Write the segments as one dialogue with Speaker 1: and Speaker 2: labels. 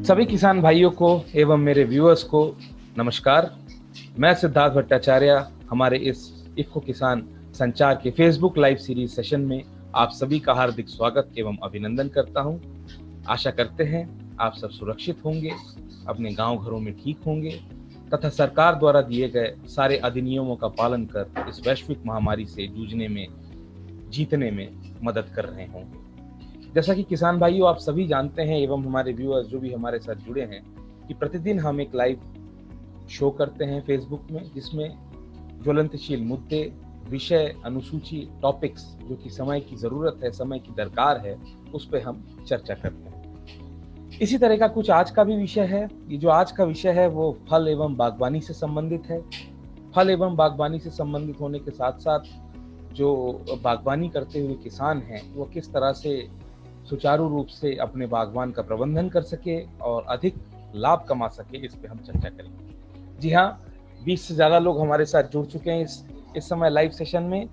Speaker 1: सभी किसान भाइयों को एवं मेरे व्यूअर्स को नमस्कार। मैं सिद्धार्थ भट्टाचार्य हमारे इस इफ्को किसान संचार के फेसबुक लाइव सीरीज सेशन में आप सभी का हार्दिक स्वागत एवं अभिनंदन करता हूं। आशा करते हैं आप सब सुरक्षित होंगे, अपने गांव घरों में ठीक होंगे तथा सरकार द्वारा दिए गए सारे अधिनियमों का पालन कर इस वैश्विक महामारी से जूझने में, जीतने में मदद कर रहे होंगे। जैसा कि किसान भाइयों आप सभी जानते हैं एवं हमारे व्यूअर्स जो भी हमारे साथ जुड़े हैं कि प्रतिदिन हम एक लाइव शो करते हैं फेसबुक में, जिसमें ज्वलंतशील मुद्दे, विषय, अनुसूची, टॉपिक्स जो कि समय की जरूरत है, समय की दरकार है, उस पर हम चर्चा करते हैं। इसी तरह का कुछ आज का भी विषय है। ये जो आज का विषय है वो फल एवं बागवानी से संबंधित है। फल एवं बागवानी से संबंधित होने के साथ साथ जो बागवानी करते हुए किसान हैं वो किस तरह से सुचारू रूप से अपने बागवान का प्रबंधन कर सके और अधिक लाभ कमा सके, इस पे हम चर्चा करेंगे। जी हाँ, 20 से ज़्यादा लोग हमारे साथ जुड़ चुके हैं इस समय लाइव सेशन में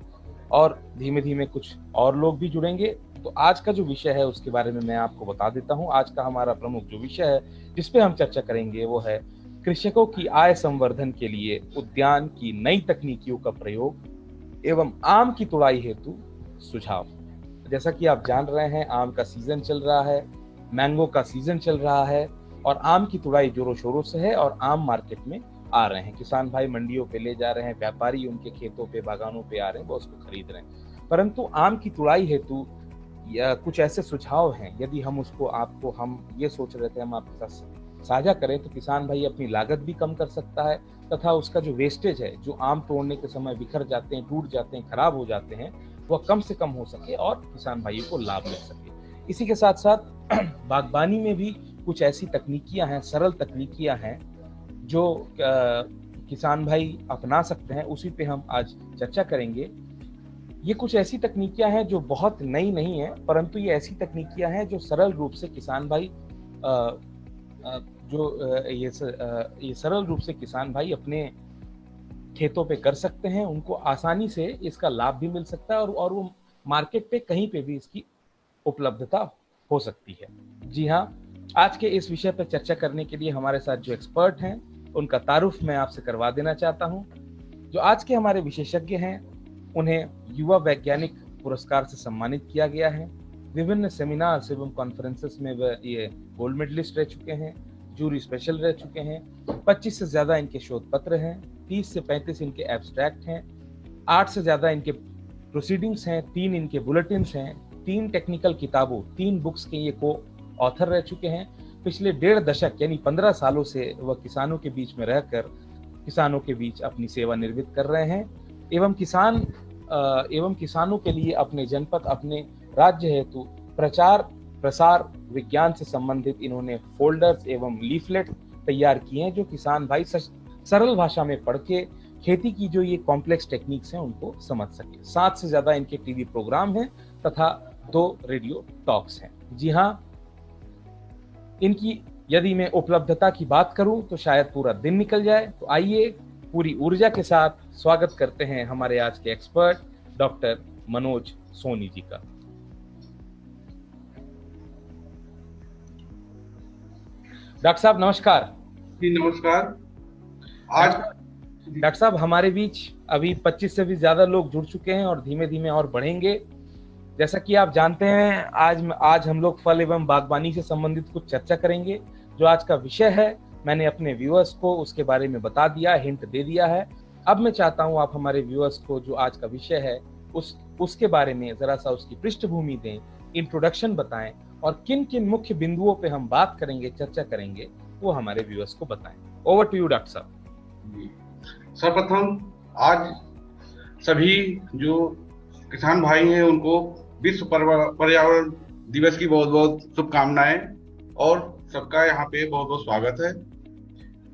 Speaker 1: और धीमे धीमे कुछ और लोग भी जुड़ेंगे। तो आज का जो विषय है उसके बारे में मैं आपको बता देता हूँ। आज का हमारा प्रमुख जो विषय है जिस पे हम चर्चा करेंगे वो है कृषकों की आय संवर्धन के लिए उद्यान की नई तकनीकियों का प्रयोग एवं आम की तुड़ाई हेतु सुझाव। जैसा कि आप जान रहे हैं, आम का सीजन चल रहा है, मैंगो का सीजन चल रहा है और आम की तुड़ाई जोरों शोरों से है और आम मार्केट में आ रहे हैं। किसान भाई मंडियों पे ले जा रहे हैं, व्यापारी उनके खेतों पे, बागानों पे आ रहे हैं, वो उसको खरीद रहे हैं। परंतु आम की तुड़ाई हेतु कुछ ऐसे सुझाव हैं, यदि हम उसको हम ये सोच रहे थे हम आपके साथ साझा करें तो किसान भाई अपनी लागत भी कम कर सकता है तथा उसका जो वेस्टेज है, जो आम तोड़ने के समय बिखर जाते हैं, टूट जाते हैं, खराब हो जाते हैं, वह कम से कम हो सके और किसान भाइयों को लाभ मिल सके। इसी के साथ साथ बागवानी में भी कुछ ऐसी तकनीकियां हैं, सरल तकनीकियां हैं जो किसान भाई अपना सकते हैं, उसी पे हम आज चर्चा करेंगे। ये कुछ ऐसी तकनीकियां हैं जो बहुत नई नहीं है, परंतु ये ऐसी तकनीकियां हैं जो सरल रूप से किसान भाई ये सरल रूप से किसान भाई अपने खेतों पे कर सकते हैं। उनको आसानी से इसका लाभ भी मिल सकता है और वो मार्केट पे कहीं पे भी इसकी उपलब्धता हो सकती है। जी हाँ, आज के इस विषय पर चर्चा करने के लिए हमारे साथ जो एक्सपर्ट हैं उनका तारुफ मैं आपसे करवा देना चाहता हूं। जो आज के हमारे विशेषज्ञ हैं उन्हें युवा वैज्ञानिक पुरस्कार से सम्मानित किया गया है। विभिन्न सेमिनार एवं कॉन्फ्रेंसेस में वे ये गोल्ड मेडलिस्ट रह चुके हैं, जूरी स्पेशल रह चुके हैं। 25 से ज्यादा इनके शोध पत्र हैं, 30 से 35 इनके एब्स्ट्रैक्ट हैं, 8 से ज्यादा इनके प्रोसीडिंग्स हैं, 3 इनके बुलेटिन्स हैं, 3 टेक्निकल किताबों, 3 बुक्स के ये को ऑथर रह चुके हैं। पिछले 1.5 दशक यानी 15 सालों से वह किसानों के बीच में रहकर किसानों के बीच अपनी सेवा निर्वृत्त कर रहे हैं एवं किसानों के लिए अपने जनपद, अपने राज्य हेतु प्रचार प्रसार विज्ञान से संबंधित इन्होंने फोल्डर्स एवं लीफलेट तैयार किए हैं जो किसान भाई सरल भाषा में पढ़ के खेती की जो ये कॉम्प्लेक्स टेक्निक्स हैं उनको समझ सके। 7 से ज्यादा इनके टीवी प्रोग्राम हैं तथा 2 रेडियो टॉक्स हैं। जी हाँ, इनकी यदि मैं उपलब्धता की बात करूं तो शायद पूरा दिन निकल जाए। तो आइए पूरी ऊर्जा के साथ स्वागत करते हैं हमारे आज के एक्सपर्ट डॉक्टर मनोज सोनी जी का। डॉक्टर साहब नमस्कार।
Speaker 2: जी नमस्कार। आज
Speaker 1: डॉक्टर साहब हमारे बीच अभी 25 से भी ज्यादा लोग जुड़ चुके हैं और धीमे धीमे और बढ़ेंगे। जैसा कि आप जानते हैं आज हम लोग फल एवं बागवानी से संबंधित कुछ चर्चा करेंगे। जो आज का विषय है मैंने अपने व्यूअर्स को उसके बारे में बता दिया, हिंट दे दिया है। अब मैं चाहता हूं आप हमारे व्यूअर्स को जो आज का विषय है उसके बारे में जरा सा उसकी पृष्ठभूमि दें, इंट्रोडक्शन बताएं और किन किन मुख्य बिंदुओं पे हम बात करेंगे, चर्चा करेंगे, वो हमारे व्यूअर्स को बताएं। ओवर टू यू डॉक्टर साहब।
Speaker 2: सर्वप्रथम आज सभी जो किसान भाई हैं उनको विश्व पर्यावरण दिवस की बहुत बहुत शुभकामनाएं और सबका यहाँ पे बहुत बहुत स्वागत है।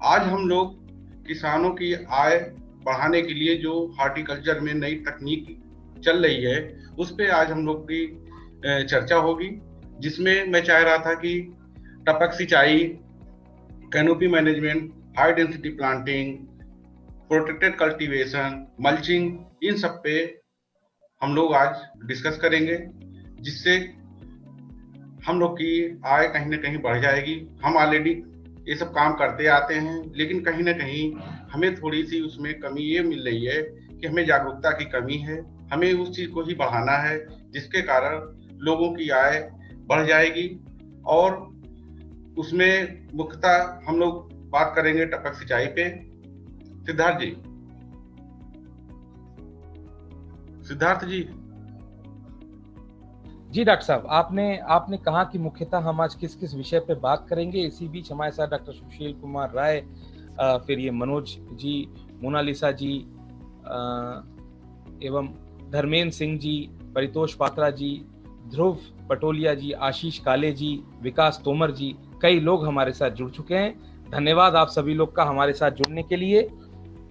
Speaker 2: आज हम लोग किसानों की आय बढ़ाने के लिए जो हॉर्टिकल्चर में नई तकनीक चल रही है उस पे आज हम लोग की चर्चा होगी, जिसमें मैं चाह रहा था कि टपक सिंचाई, canopy management, high density planting, protected cultivation, mulching, इन सब पे हम लोग आज डिस्कस करेंगे, जिससे हम लोग की आय कहीं ना कहीं बढ़ जाएगी। हम ऑलरेडी ये सब काम करते आते हैं, लेकिन कहीं ना कहीं हमें थोड़ी सी उसमें कमी ये मिल रही है कि हमें जागरूकता की कमी है। हमें उस चीज को ही बढ़ाना है जिसके कारण लोगों की आय बढ़ जाएगी। और उसमें मुख्यतः हम लोग बात करेंगे टपक सिंचाई पे। सिद्धार्थ जी, सिद्धार्थ जी।
Speaker 1: जी डॉक्टर साहब, आपने आपने कहा कि मुख्यतः हम आज किस किस विषय पे बात करेंगे। इसी बीच हमारे साथ डॉक्टर सुशील कुमार राय, फिर ये मनोज जी, मोनालिसा जी, एवं धर्मेंद्र सिंह जी, परितोष पात्रा जी, ध्रुव पटोलिया जी, आशीष काले जी, विकास तोमर जी, कई लोग हमारे साथ जुड़ चुके हैं। धन्यवाद आप सभी लोग का हमारे साथ जुड़ने के लिए।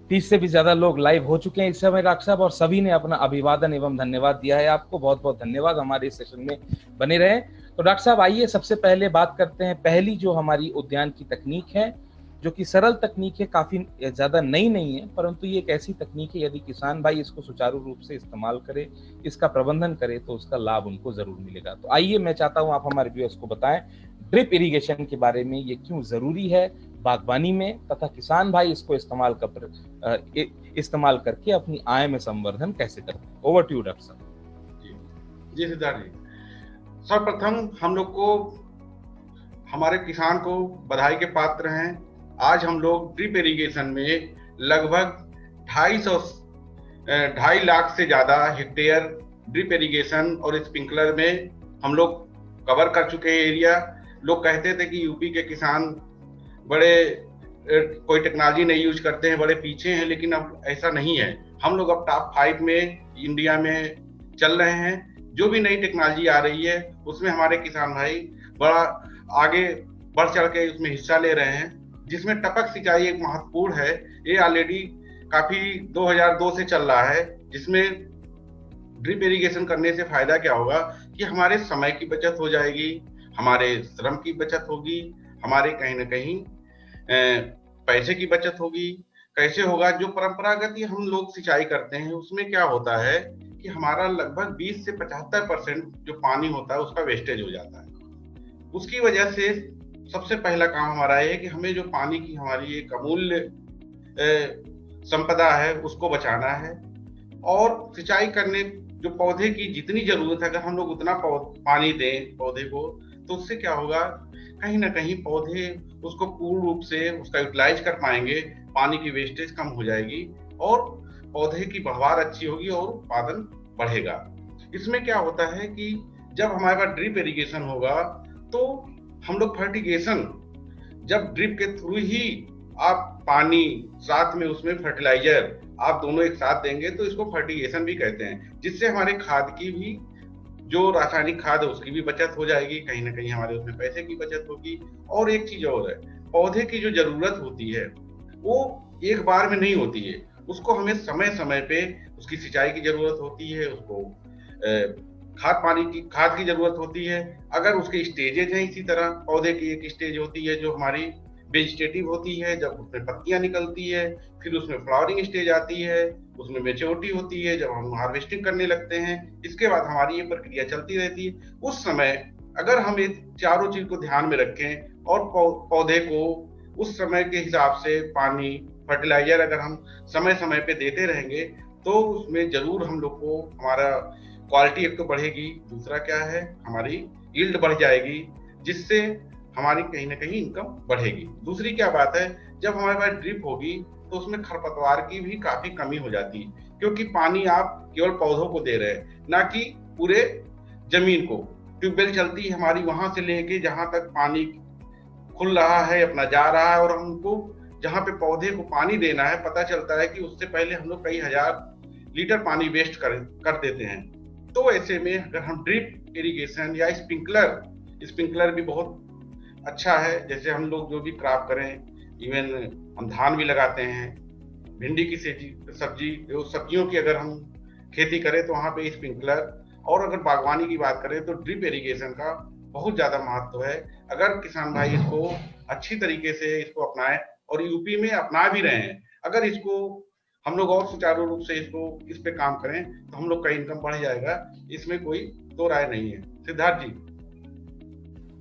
Speaker 1: 30 से भी ज्यादा लोग लाइव हो चुके हैं इस समय डॉक्टर साहब, और सभी ने अपना अभिवादन एवं धन्यवाद दिया है। आपको बहुत बहुत धन्यवाद, हमारे इस सेशन में बने रहे। तो डॉक्टर साहब आइए सबसे पहले बात करते हैं पहली जो हमारी उद्यान की तकनीक है, जो कि सरल तकनीक है, काफी ज्यादा नई नहीं है, परंतु ये एक ऐसी तकनीक है यदि किसान भाई इसको सुचारू रूप से इस्तेमाल करे, इसका प्रबंधन करे, तो उसका लाभ उनको जरूर मिलेगा। तो आइए मैं चाहता हूं आप हमारे व्यूअर्स को बताएं ड्रिप इरिगेशन के बारे में, ये क्यों जरूरी है बागवानी में, तथा किसान भाई इसको इस्तेमाल करके अपनी आय में संवर्धन कैसे करते हैं। ओवर टू यू डॉक्टर साहब।
Speaker 2: जी सिद्धार्थ जी, सर्वप्रथम हम लोग को, हमारे किसान को बधाई के पात्र हैं। आज हम लोग ड्रिप इरिगेशन में लगभग 2.5 लाख से ज्यादा हेक्टेयर ड्रिप इरिगेशन और स्प्रिंकलर में हम लोग कवर कर चुके हैं एरिया। लोग कहते थे कि यूपी के किसान बड़े कोई टेक्नोलॉजी नहीं यूज करते हैं, बड़े पीछे हैं, लेकिन अब ऐसा नहीं है। हम लोग अब टॉप 5 में इंडिया में चल रहे हैं। जो भी नई टेक्नोलॉजी आ रही है उसमें हमारे किसान भाई बड़ा आगे बढ़ चढ़ के उसमें हिस्सा ले रहे हैं, जिसमें टपक सिंचाई एक महत्वपूर्ण है। ये ऑलरेडी काफी 2002 से चल रहा है, जिसमें ड्रिप इरिगेशन करने से फायदा क्या होगा कि हमारे समय की बचत हो जाएगी, हमारे श्रम की बचत होगी, हमारे कहीं ना कहीं पैसे की बचत होगी। कैसे होगा? जो परंपरागत हम लोग सिंचाई करते हैं उसमें क्या होता है कि हमारा लगभग 20 से 75% जो पानी होता है उसका वेस्टेज हो जाता है। उसकी वजह से सबसे पहला काम हमारा है कि हमें जो पानी की हमारी एक अमूल्य संपदा है उसको बचाना है। और सिंचाई करने जो पौधे की जितनी जरूरत है, अगर हम लोग उतना पानी दें पौधे को, तो उससे क्या होगा, कहीं ना कहीं पौधे उसको पूर्ण रूप से उसका यूटिलाइज कर पाएंगे, पानी की वेस्टेज कम हो जाएगी और पौधे की बढ़वार अच्छी होगी और उत्पादन बढ़ेगा। इसमें क्या होता है कि जब हमारे पास ड्रिप इरिगेशन होगा तो हम लोग फर्टिगेशन, जब ड्रिप के थ्रू ही आप पानी साथ में उसमें फर्टिलाइजर आप दोनों एक साथ देंगे तो इसको फर्टिगेशन भी कहते हैं, जिससे हमारे खाद की भी, जो रासायनिक खाद है उसकी भी बचत हो जाएगी, कहीं ना कहीं हमारे उसमें पैसे की बचत होगी। और एक चीज और है, पौधे की जो जरूरत होती है वो एक बार में नहीं होती है, उसको हमें समय समय पे उसकी सिंचाई की जरूरत होती है, उसको खाद की जरूरत होती है। अगर उसके स्टेजेज हैं, इसी तरह पौधे की एक स्टेज होती है जो हमारी वेजिटेटिव होती है, जब उसमें पत्तियां निकलती है, फिर उसमें फ्लावरिंग स्टेज आती है, उसमें मेच्योरिटी होती है जब हम हार्वेस्टिंग करने लगते हैं। इसके बाद हमारी ये प्रक्रिया चलती रहती है। उस समय अगर हम ये चारों चीज को ध्यान में रखें और पौधे को उस समय के हिसाब से पानी, फर्टिलाइजर अगर हम समय समय पे देते रहेंगे तो उसमें जरूर हम लोग को हमारा क्वालिटी एक तो बढ़ेगी, दूसरा क्या है हमारी यील्ड बढ़ जाएगी, जिससे हमारी कहीं ना कहीं इनकम बढ़ेगी। दूसरी क्या बात है, जब हमारे पास ड्रिप होगी तो उसमें खरपतवार की भी काफी कमी हो जाती है, क्योंकि पानी आप केवल पौधों को दे रहे हैं, ना कि पूरे जमीन को। ट्यूबवेल चलती है हमारी वहां से लेके जहां तक पानी खुल रहा है, अपना जा रहा है, और हमको जहां पे पौधे को पानी देना है पता चलता है कि उससे पहले हम लोग कई हजार लीटर पानी वेस्ट कर देते हैं। तो ऐसे में अगर हम ड्रिप इरिगेशन या स्प्रिंकलर भी बहुत अच्छा है। जैसे हम लोग जो भी क्रॉप करें, इवन हम धान भी लगाते हैं, भिंडी की सब्जियों की अगर हम खेती करें तो वहां पे स्प्रिंकलर, और अगर बागवानी की बात करें तो ड्रिप इरिगेशन का बहुत ज्यादा महत्व है। अगर किसान भाई इसको अच्छी तरीके से इसको अपनाएं, और यूपी में अपना भी रहे हैं, अगर इसको हम लोग और सुचारू रूप से इस पे काम करें तो हम लोग का इनकम बढ़ जाएगा, इसमें कोई दो राय नहीं है। सिद्धार्थ जी।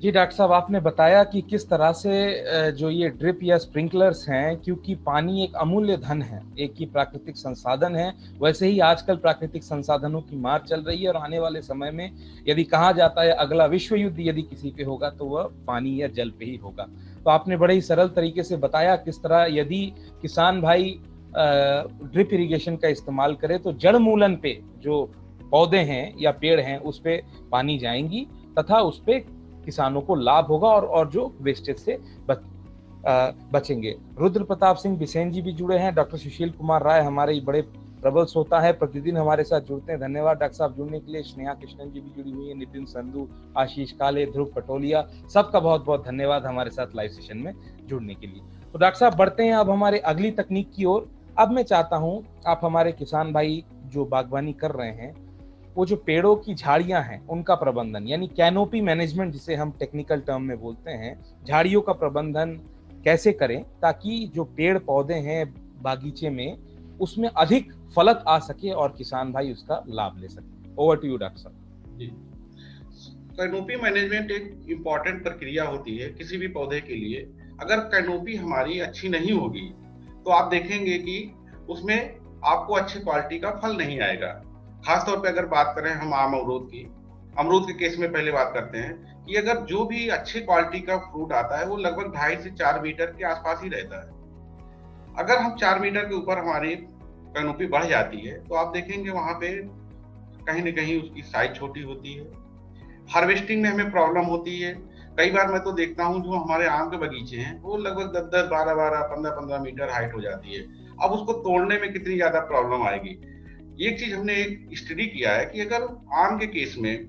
Speaker 1: जी डॉक्टर साहब, आपने बताया कि किस तरह से जो ये ड्रिप या स्प्रिंकलर्स हैं, क्योंकि पानी एक अमूल्य धन है, एक ही प्राकृतिक संसाधन है, वैसे ही आजकल प्राकृतिक संसाधनों की मार चल रही है और आने वाले समय में यदि कहा जाता है अगला विश्व युद्ध यदि किसी पे होगा तो वह पानी या जल पे ही होगा। तो आपने बड़े ही सरल तरीके से बताया किस तरह यदि किसान भाई ड्रिप इरिगेशन का इस्तेमाल करे तो जड़ मूलन पे जो पौधे हैं या पेड़ हैं उस पे पानी जाएंगी तथा उस पे किसानों को लाभ होगा और जो वेस्टेज से बचेंगे। रुद्र प्रताप सिंह बिसेन जी भी जुड़े हैं, डॉक्टर सुशील कुमार राय हमारे बड़े प्रबल श्रोता है, प्रतिदिन हमारे साथ जुड़ते हैं। धन्यवाद डॉक्टर साहब जुड़ने के लिए। स्नेहा कृष्णन जी भी जुड़ी हुई है, नितिन संधू, आशीष काले, ध्रुव पटोलिया, सबका बहुत बहुत धन्यवाद हमारे साथ लाइव सेशन में जुड़ने के लिए। तो डॉक्टर साहब बढ़ते हैं अब हमारे अगली तकनीक की ओर। अब मैं चाहता हूँ आप हमारे किसान भाई जो बागवानी कर रहे हैं वो जो पेड़ों की झाड़ियां हैं उनका प्रबंधन यानी कैनोपी मैनेजमेंट जिसे हम टेक्निकल टर्म में बोलते हैं, झाड़ियों का प्रबंधन कैसे करें ताकि जो पेड़ पौधे हैं बागीचे में उसमें अधिक फलत आ सके और किसान भाई उसका लाभ ले सके। ओवर टू यू डॉक्टर साहब।
Speaker 2: जी, कैनोपी मैनेजमेंट एक इम्पॉर्टेंट प्रक्रिया होती है किसी भी पौधे के लिए। अगर कैनोपी हमारी अच्छी नहीं होगी तो आप देखेंगे कि उसमें आपको अच्छी क्वालिटी का फल नहीं आएगा। खासतौर पे अगर बात करें हम आम अमरूद के केस में पहले बात करते हैं कि अगर जो भी अच्छी क्वालिटी का फ्रूट आता है वो लगभग 2.5 से 4 मीटर के आसपास ही रहता है। अगर हम 4 मीटर के ऊपर हमारी कैनोपी बढ़ जाती है तो आप देखेंगे वहां पे कहीं ना कहीं उसकी साइज छोटी होती है, हार्वेस्टिंग में हमें प्रॉब्लम होती है। कई बार मैं तो देखता हूँ जो हमारे आम के बगीचे हैं वो लगभग 10-10, 12-12, 15-15 मीटर हाइट हो जाती है। अब उसको तोड़ने में कितनी ज्यादा प्रॉब्लम आएगी। एक चीज हमने एक स्टडी किया है कि अगर आम के केस में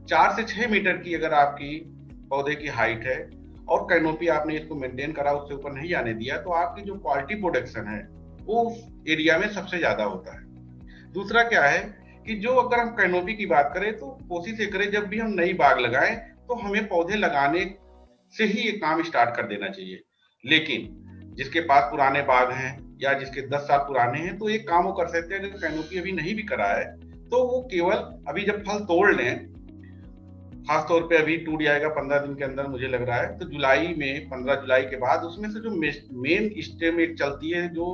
Speaker 2: 4 से 6 मीटर की अगर आपकी पौधे की हाइट है और कैनोपी आपने इसको मेंटेन करा, उससे ऊपर नहीं आने दिया, तो आपकी जो क्वालिटी प्रोडक्शन है वो एरिया में सबसे ज्यादा होता है। दूसरा क्या है कि जो अगर हम कैनोपी की बात करें तो कोशिश ये करें जब भी हम नई बाग लगाएं तो हमें पौधे लगाने से ही ये काम स्टार्ट कर देना चाहिए। लेकिन जिसके पास पुराने बाग हैं या जिसके 10 साल पुराने हैं तो एक काम वो कर सकते हैं, अगर कैनोपी अभी नहीं भी करा है तो वो केवल अभी जब फल तोड़ लें, खासतौर पे अभी टूट जाएगा 15 दिन के अंदर मुझे लग रहा है, तो जुलाई में 15 जुलाई के बाद उसमें से जो मेन स्टेम एक चलती है जो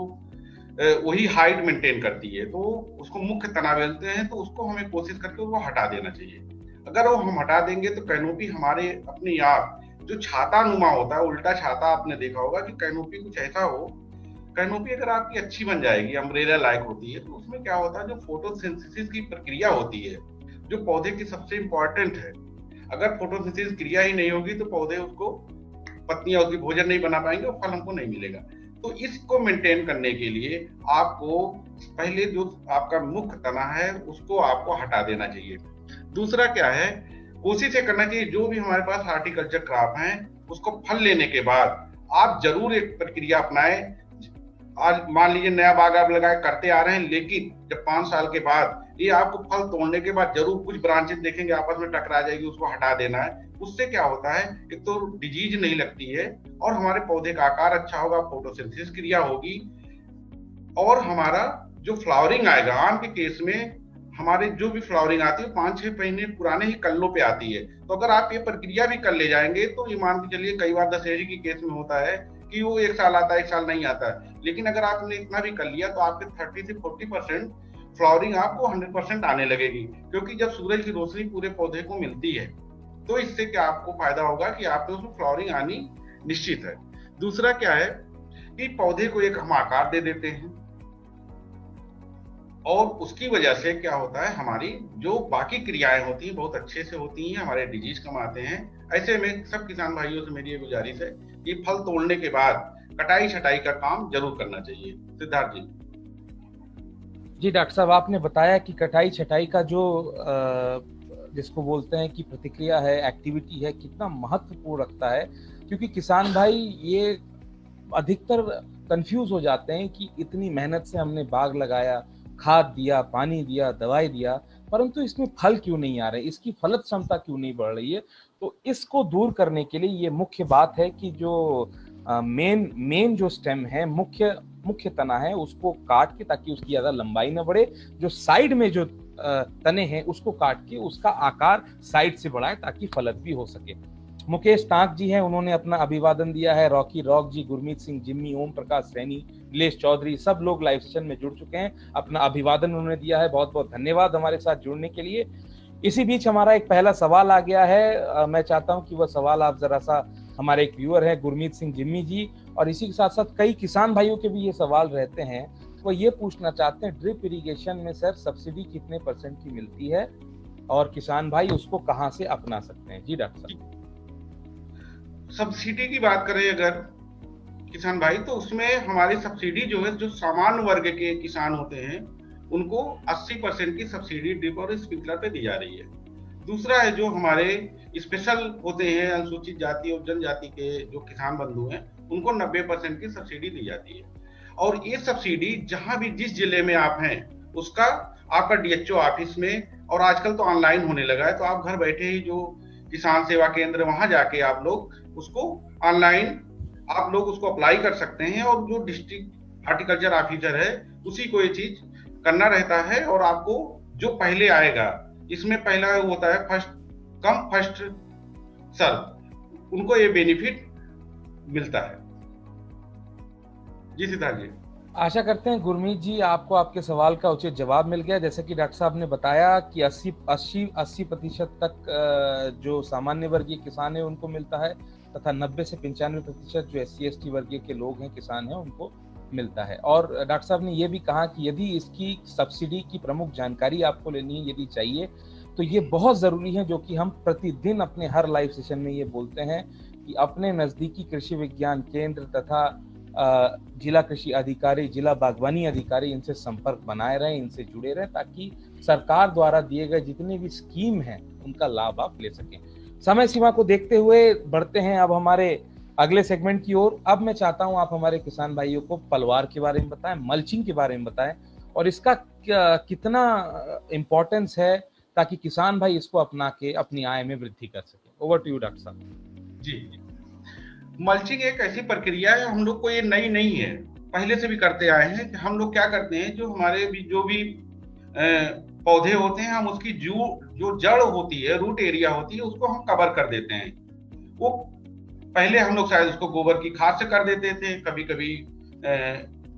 Speaker 2: वही हाइट मेंटेन करती है तो उसको मुख्य तना बोलते हैं, तो उसको हमें कोशिश करके वो हटा देना चाहिए। अगर वो हम हटा देंगे तो कैनोपी हमारे अपने आप जो छाता नुमा होता है, उल्टा छाता आपने देखा होगा कि कैनोपी कुछ ऐसा हो, कैनोपी अगर आपकी अच्छी बन जाएगी, अम्ब्रेला लाइक होती है, तो उसमें क्या होता है जो फोटोसिंथेसिस की प्रक्रिया होती है जो पौधे की सबसे इंपॉर्टेंट है। अगर फोटोसिंथेसिस क्रिया ही नहीं होगी तो पौधे उसको पत्तियां उसकी भोजन नहीं बना पाएंगे और फल हमको नहीं मिलेगा। तो इसको मेंटेन करने के लिए आपको पहले जो आपका मुख्य तना है उसको आपको हटा देना चाहिए। दूसरा क्या है, कोशिश ये करना चाहिए जो भी हमारे पास हार्टिकल्चर क्रॉप है उसको फल लेने के बाद आप जरूर एक प्रक्रिया अपनाएं। आज मान लीजिए नया बाग आप लगाए करते आ रहे हैं, लेकिन जब 5 साल के बाद ये आपको फल तोड़ने के बाद जरूर कुछ ब्रांचेस देखेंगे आपस में टकरा जाएगी, उसको हटा देना है। उससे क्या होता है, एक तो डिजीज नहीं लगती है और हमारे पौधे का आकार अच्छा होगा, फोटोसिंथेसिस क्रिया होगी और हमारा जो फ्लावरिंग आएगा, आम के केस में हमारे जो भी फ्लावरिंग आती है 5-6 महीने पुराने ही कल्लों पे आती है। तो अगर आप ये प्रक्रिया भी कर ले जाएंगे तो ये मान के चलिए कई बार दशहरी की केस में होता है कि वो 1 साल आता है, 1 साल नहीं आता है, लेकिन अगर आपने इतना भी कर लिया तो आपके 30 से 40% फ्लावरिंग आपको 100% आने लगेगी, क्योंकि जब सूरज की रोशनी पूरे पौधे को मिलती है तो इससे क्या आपको फायदा होगा कि आपको उसमें फ्लावरिंग आनी निश्चित है। दूसरा क्या है कि पौधे को एक हम आकार दे देते हैं और उसकी वजह से क्या होता है, हमारी जो बाकी क्रियाएं होती हैं बहुत अच्छे से होती हैं, हमारे डिजीज कम आते हैं। ऐसे में सब किसान भाइयों से मेरी ये गुजारिश है कि फल तोड़ने के बाद कटाई छटाई का काम जरूर करना चाहिए। सिद्धार्थ जी।
Speaker 1: जी डॉक्टर साहब, आपने बताया कि कटाई छटाई का जो जिसको बोलते हैं कि प्रतिक्रिया है, एक्टिविटी है, कितना महत्वपूर्ण रखता है, क्योंकि किसान भाई ये अधिकतर कंफ्यूज हो जाते हैं कि इतनी मेहनत से हमने बाग लगाया, खाद दिया, पानी दिया, दवाई दिया, परंतु इसमें फल क्यों नहीं आ रहे, इसकी फलत क्षमता क्यों नहीं बढ़ रही है। तो इसको दूर करने के लिए ये मुख्य बात है कि जो मेन जो स्टेम है, मुख्य तना है, उसको काट के ताकि उसकी ज्यादा लंबाई ना बढ़े, जो साइड में जो तने हैं उसको काट के उसका आकार साइड से बढ़ाए ताकि फलत भी हो सके। मुकेश तांक जी हैं, उन्होंने अपना अभिवादन दिया है। रॉकी रॉक जी, गुरमीत सिंह, जिम्मी, ओम प्रकाश सैनी, नीलेश चौधरी, सब लोग लाइव सेशन में जुड़ चुके हैं, अपना अभिवादन उन्होंने दिया है। बहुत बहुत धन्यवाद हमारे साथ जुड़ने के लिए। इसी बीच हमारा एक पहला सवाल आ गया है, मैं चाहता हूं कि वह सवाल आप जरा सा, हमारे एक व्यूअर है गुरमीत सिंह जिम्मी जी, और इसी के साथ साथ कई किसान भाइयों के भी ये सवाल रहते हैं, वो ये पूछना चाहते हैं ड्रिप इरिगेशन में सर सब्सिडी कितने % की मिलती है और किसान भाई उसको कहां से अपना सकते हैं? जी डॉक्टर साहब।
Speaker 2: सब्सिडी की बात करें अगर किसान भाई, तो उसमें हमारी सब्सिडी जो है, जो सामान्य वर्ग के किसान होते हैं उनको 80% की सब्सिडी ड्रिप और स्प्रिंकलर पे दी जा रही है। दूसरा है जो हमारे स्पेशल होते हैं, अनुसूचित जाति और जनजाति के जो किसान बंधु हैं, उनको 90% की सब्सिडी दी जाती है। और ये सब्सिडी जहां भी जिस जिले में आप हैं उसका आपका डीएचओ ऑफिस में, और आजकल तो ऑनलाइन होने लगा है, तो आप घर बैठे ही जो किसान सेवा केंद्र वहां जाके आप लोग उसको ऑनलाइन आप लोग उसको अप्लाई कर सकते हैं, और जो डिस्ट्रिक्ट हॉर्टिकल्चर ऑफिसर है उसी को ये चीज करना रहता है। और आपको जो पहले आएगा, इसमें पहला होता है फर्स्ट कम फर्स्ट सर्व, उनको ये बेनिफिट मिलता है। जी सिद्धार्थ जी।
Speaker 1: आशा करते हैं गुरमीत जी आपको आपके सवाल का उचित जवाब मिल गया। जैसे कि डॉक्टर साहब ने बताया कि 80% तक जो सामान्य वर्गीय किसान है उनको मिलता है, तथा 90 से 95% जो SC/ST वर्गीय के लोग हैं, किसान हैं, उनको मिलता है। और डॉक्टर साहब ने ये भी कहा कि यदि इसकी सब्सिडी की प्रमुख जानकारी आपको लेनी है, यदि चाहिए, तो ये बहुत ज़रूरी है, जो कि हम प्रतिदिन अपने हर लाइव सेशन में ये बोलते हैं कि अपने नज़दीकी कृषि विज्ञान केंद्र तथा जिला कृषि अधिकारी, जिला बागवानी अधिकारी, इनसे संपर्क बनाए रहें, इनसे जुड़े रहें, ताकि सरकार द्वारा दिए गए जितने भी स्कीम हैं उनका लाभ आप ले सकें। समय सीमा को देखते हुए बढ़ते हैं अब हमारे अगले सेगमेंट की ओर। अब मैं चाहता हूं आप हमारे किसान भाइयों को पलवार के बारे में बताएं, मल्चिंग के बारे में बताएं, और इसका कितना इम्पोर्टेंस है, ताकि किसान भाई इसको अपना के अपनी आय में वृद्धि कर सके। ओवर टू यू डॉक्टर साहब।
Speaker 2: जी, मल्चिंग एक ऐसी प्रक्रिया है, हम लोग को ये नई नहीं है, पहले से भी करते आए हैं। हम लोग क्या करते हैं, जो हमारे भी जो भी पौधे होते हैं, हम उसकी जो जड़ होती है, रूट एरिया होती है, उसको हम कवर कर देते हैं। वो पहले हम लोग शायद उसको गोबर की खाद से कर देते थे, कभी कभी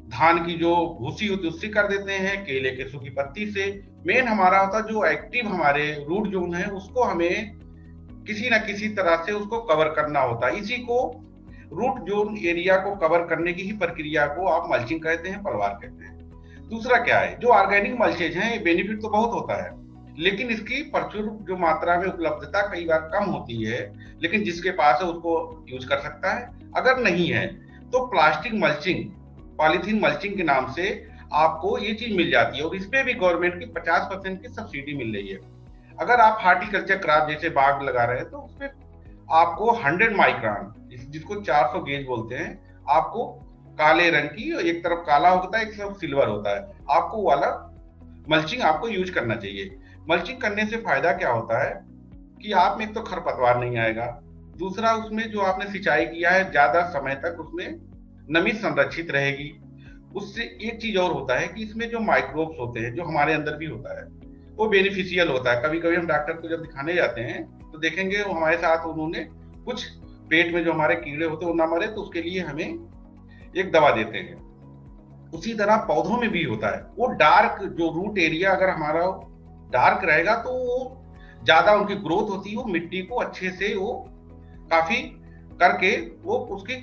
Speaker 2: धान की जो भूसी होती है उससे कर देते हैं, केले के सूखी पत्ती से। मेन हमारा होता है जो एक्टिव हमारे रूट जोन है, उसको हमें किसी ना किसी तरह से उसको कवर करना होता है। इसी को रूट जोन एरिया को कवर करने की ही प्रक्रिया को आप मल्चिंग कहते हैं, पलवार कहते हैं। दूसरा क्या है, जो ऑर्गेनिक मल्चेज हैं, ये बेनिफिट तो बहुत होता है, लेकिन इसकी प्रचुर जो मात्रा में उपलब्धता कई बार कम होती है। लेकिन जिसके पास है उसको यूज कर सकता है, अगर नहीं है तो प्लास्टिक मल्चिंग, पॉलीथीन मल्चिंग के नाम से आपको ये चीज मिल जाती है, और इसपे भी गवर्नमेंट की 50% की सब्सिडी मिल रही है। अगर आप हार्टिकल्चर क्रॉप जैसे बाग लगा रहे हैं, तो उसपे आपको 100 माइक्रोन, जिसको 400 गेज बोलते हैं, आपको काले रंग की, एक तरफ काला होता है, एक तरफ सिल्वर होता है, आपको वाला मल्चिंग आपको यूज करना चाहिए। मल्चिंग करने से फायदा क्या होता है कि आप में एक तो खरपतवार नहीं आएगा, दूसरा उसमें जो आपने सिंचाई किया है ज्यादा समय तक उसमें नमी संरक्षित रहेगी। उससे एक चीज और होता है कि इसमें जो माइक्रोब्स होते हैं, जो हमारे अंदर भी होता है, वो बेनिफिशियल होता है। कभी कभी हम डॉक्टर को जब दिखाने जाते हैं तो देखेंगे वो हमारे साथ उन्होंने कुछ पेट में जो हमारे कीड़े होते हैं वो ना मरे, तो उसके लिए हमें एक दवा देते हैं। उसी तरह पौधों में भी होता है, वो डार्क जो रूट एरिया अगर हमारा डार्क रहेगा तो वो ज्यादा उनकी ग्रोथ होती है, वो मिट्टी को अच्छे से वो काफी करके वो उसकी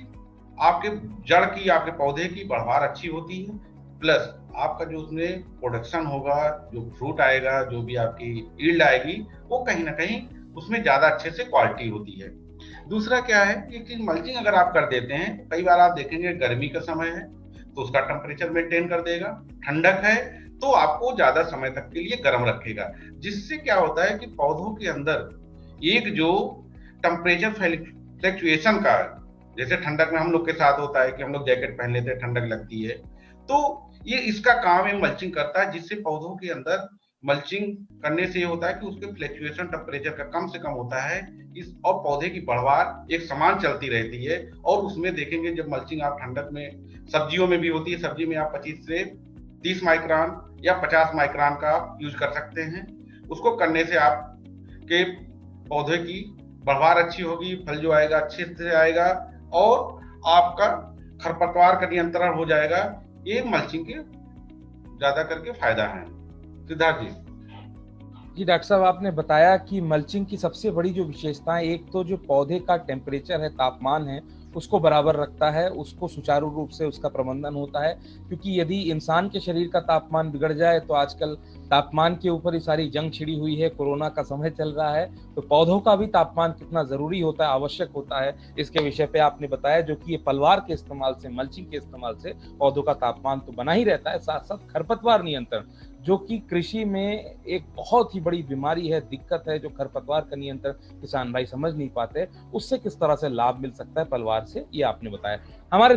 Speaker 2: आपके जड़ की, आपके पौधे की बढ़वार अच्छी होती है, प्लस आपका जो उसमें प्रोडक्शन होगा, जो फ्रूट आएगा, जो भी आपकी यील्ड आएगी, वो कहीं ना कहीं उसमें ज्यादा अच्छे से क्वालिटी होती है। दूसरा क्या है, ये कि मल्चिंग अगर आप कर देते हैं, कई बार आप देखेंगे गर्मी का समय है तो उसका टेम्परेचर मेंटेन कर देगा, ठंडक है तो आपको ज्यादा समय तक के लिए गर्म रखेगा, जिससे क्या होता है कि पौधों के अंदर एक जो टेम्परेचर फ्लक्चुएशन का, जैसे ठंडक में हम लोग के साथ होता है कि हम लोग जैकेट पहन लेते हैं, ठंडक लगती है, तो ये इसका काम है मल्चिंग करता है, जिससे पौधों के अंदर मल्चिंग करने से ये होता है कि उसके फ्लक्चुएशन टेम्परेचर का कम से कम होता है, इस और पौधे की बढ़वार एक समान चलती रहती है। और उसमें देखेंगे जब मल्चिंग आप ठंडक में, सब्जियों में भी होती है, सब्जी में आप 25 से 30 माइक्रोन या 50 माइक्रोन का यूज कर सकते हैं। उसको करने से आप के पौधे की बढ़वार अच्छी होगी, फल जो आएगा अच्छे से आएगा और आपका खरपतवार का नियंत्रण हो जाएगा। ये मल्चिंग के ज्यादा करके फायदा है। सिद्धार्थ जी।
Speaker 1: जी डॉक्टर साहब, आपने बताया कि मल्चिंग की सबसे बड़ी जो विशेषताएं, एक तो जो पौधे का टेम्परेचर है, तापमान है, उसको बराबर रखता है, उसको सुचारू रूप से उसका प्रबंधन होता है। क्योंकि यदि इंसान के शरीर का तापमान बिगड़ जाए, तो आजकल तापमान के ऊपर ही सारी जंग छिड़ी हुई है, कोरोना का समय चल रहा है, तो पौधों का भी तापमान कितना जरूरी होता है, आवश्यक होता है, इसके विषय पे आपने बताया। जो कि ये पलवार के इस्तेमाल से, मल्चिंग के इस्तेमाल से पौधों का तापमान तो बना ही रहता है, साथ साथ खरपतवार नियंत्रण, जो कि कृषि में एक बहुत ही बड़ी बीमारी है, दिक्कत है, जो खरपतवार का नियंत्रण किसान भाई समझ नहीं पाते, उससे किस तरह से लाभ मिल सकता है पलवार से, ये आपने बताया। हमारे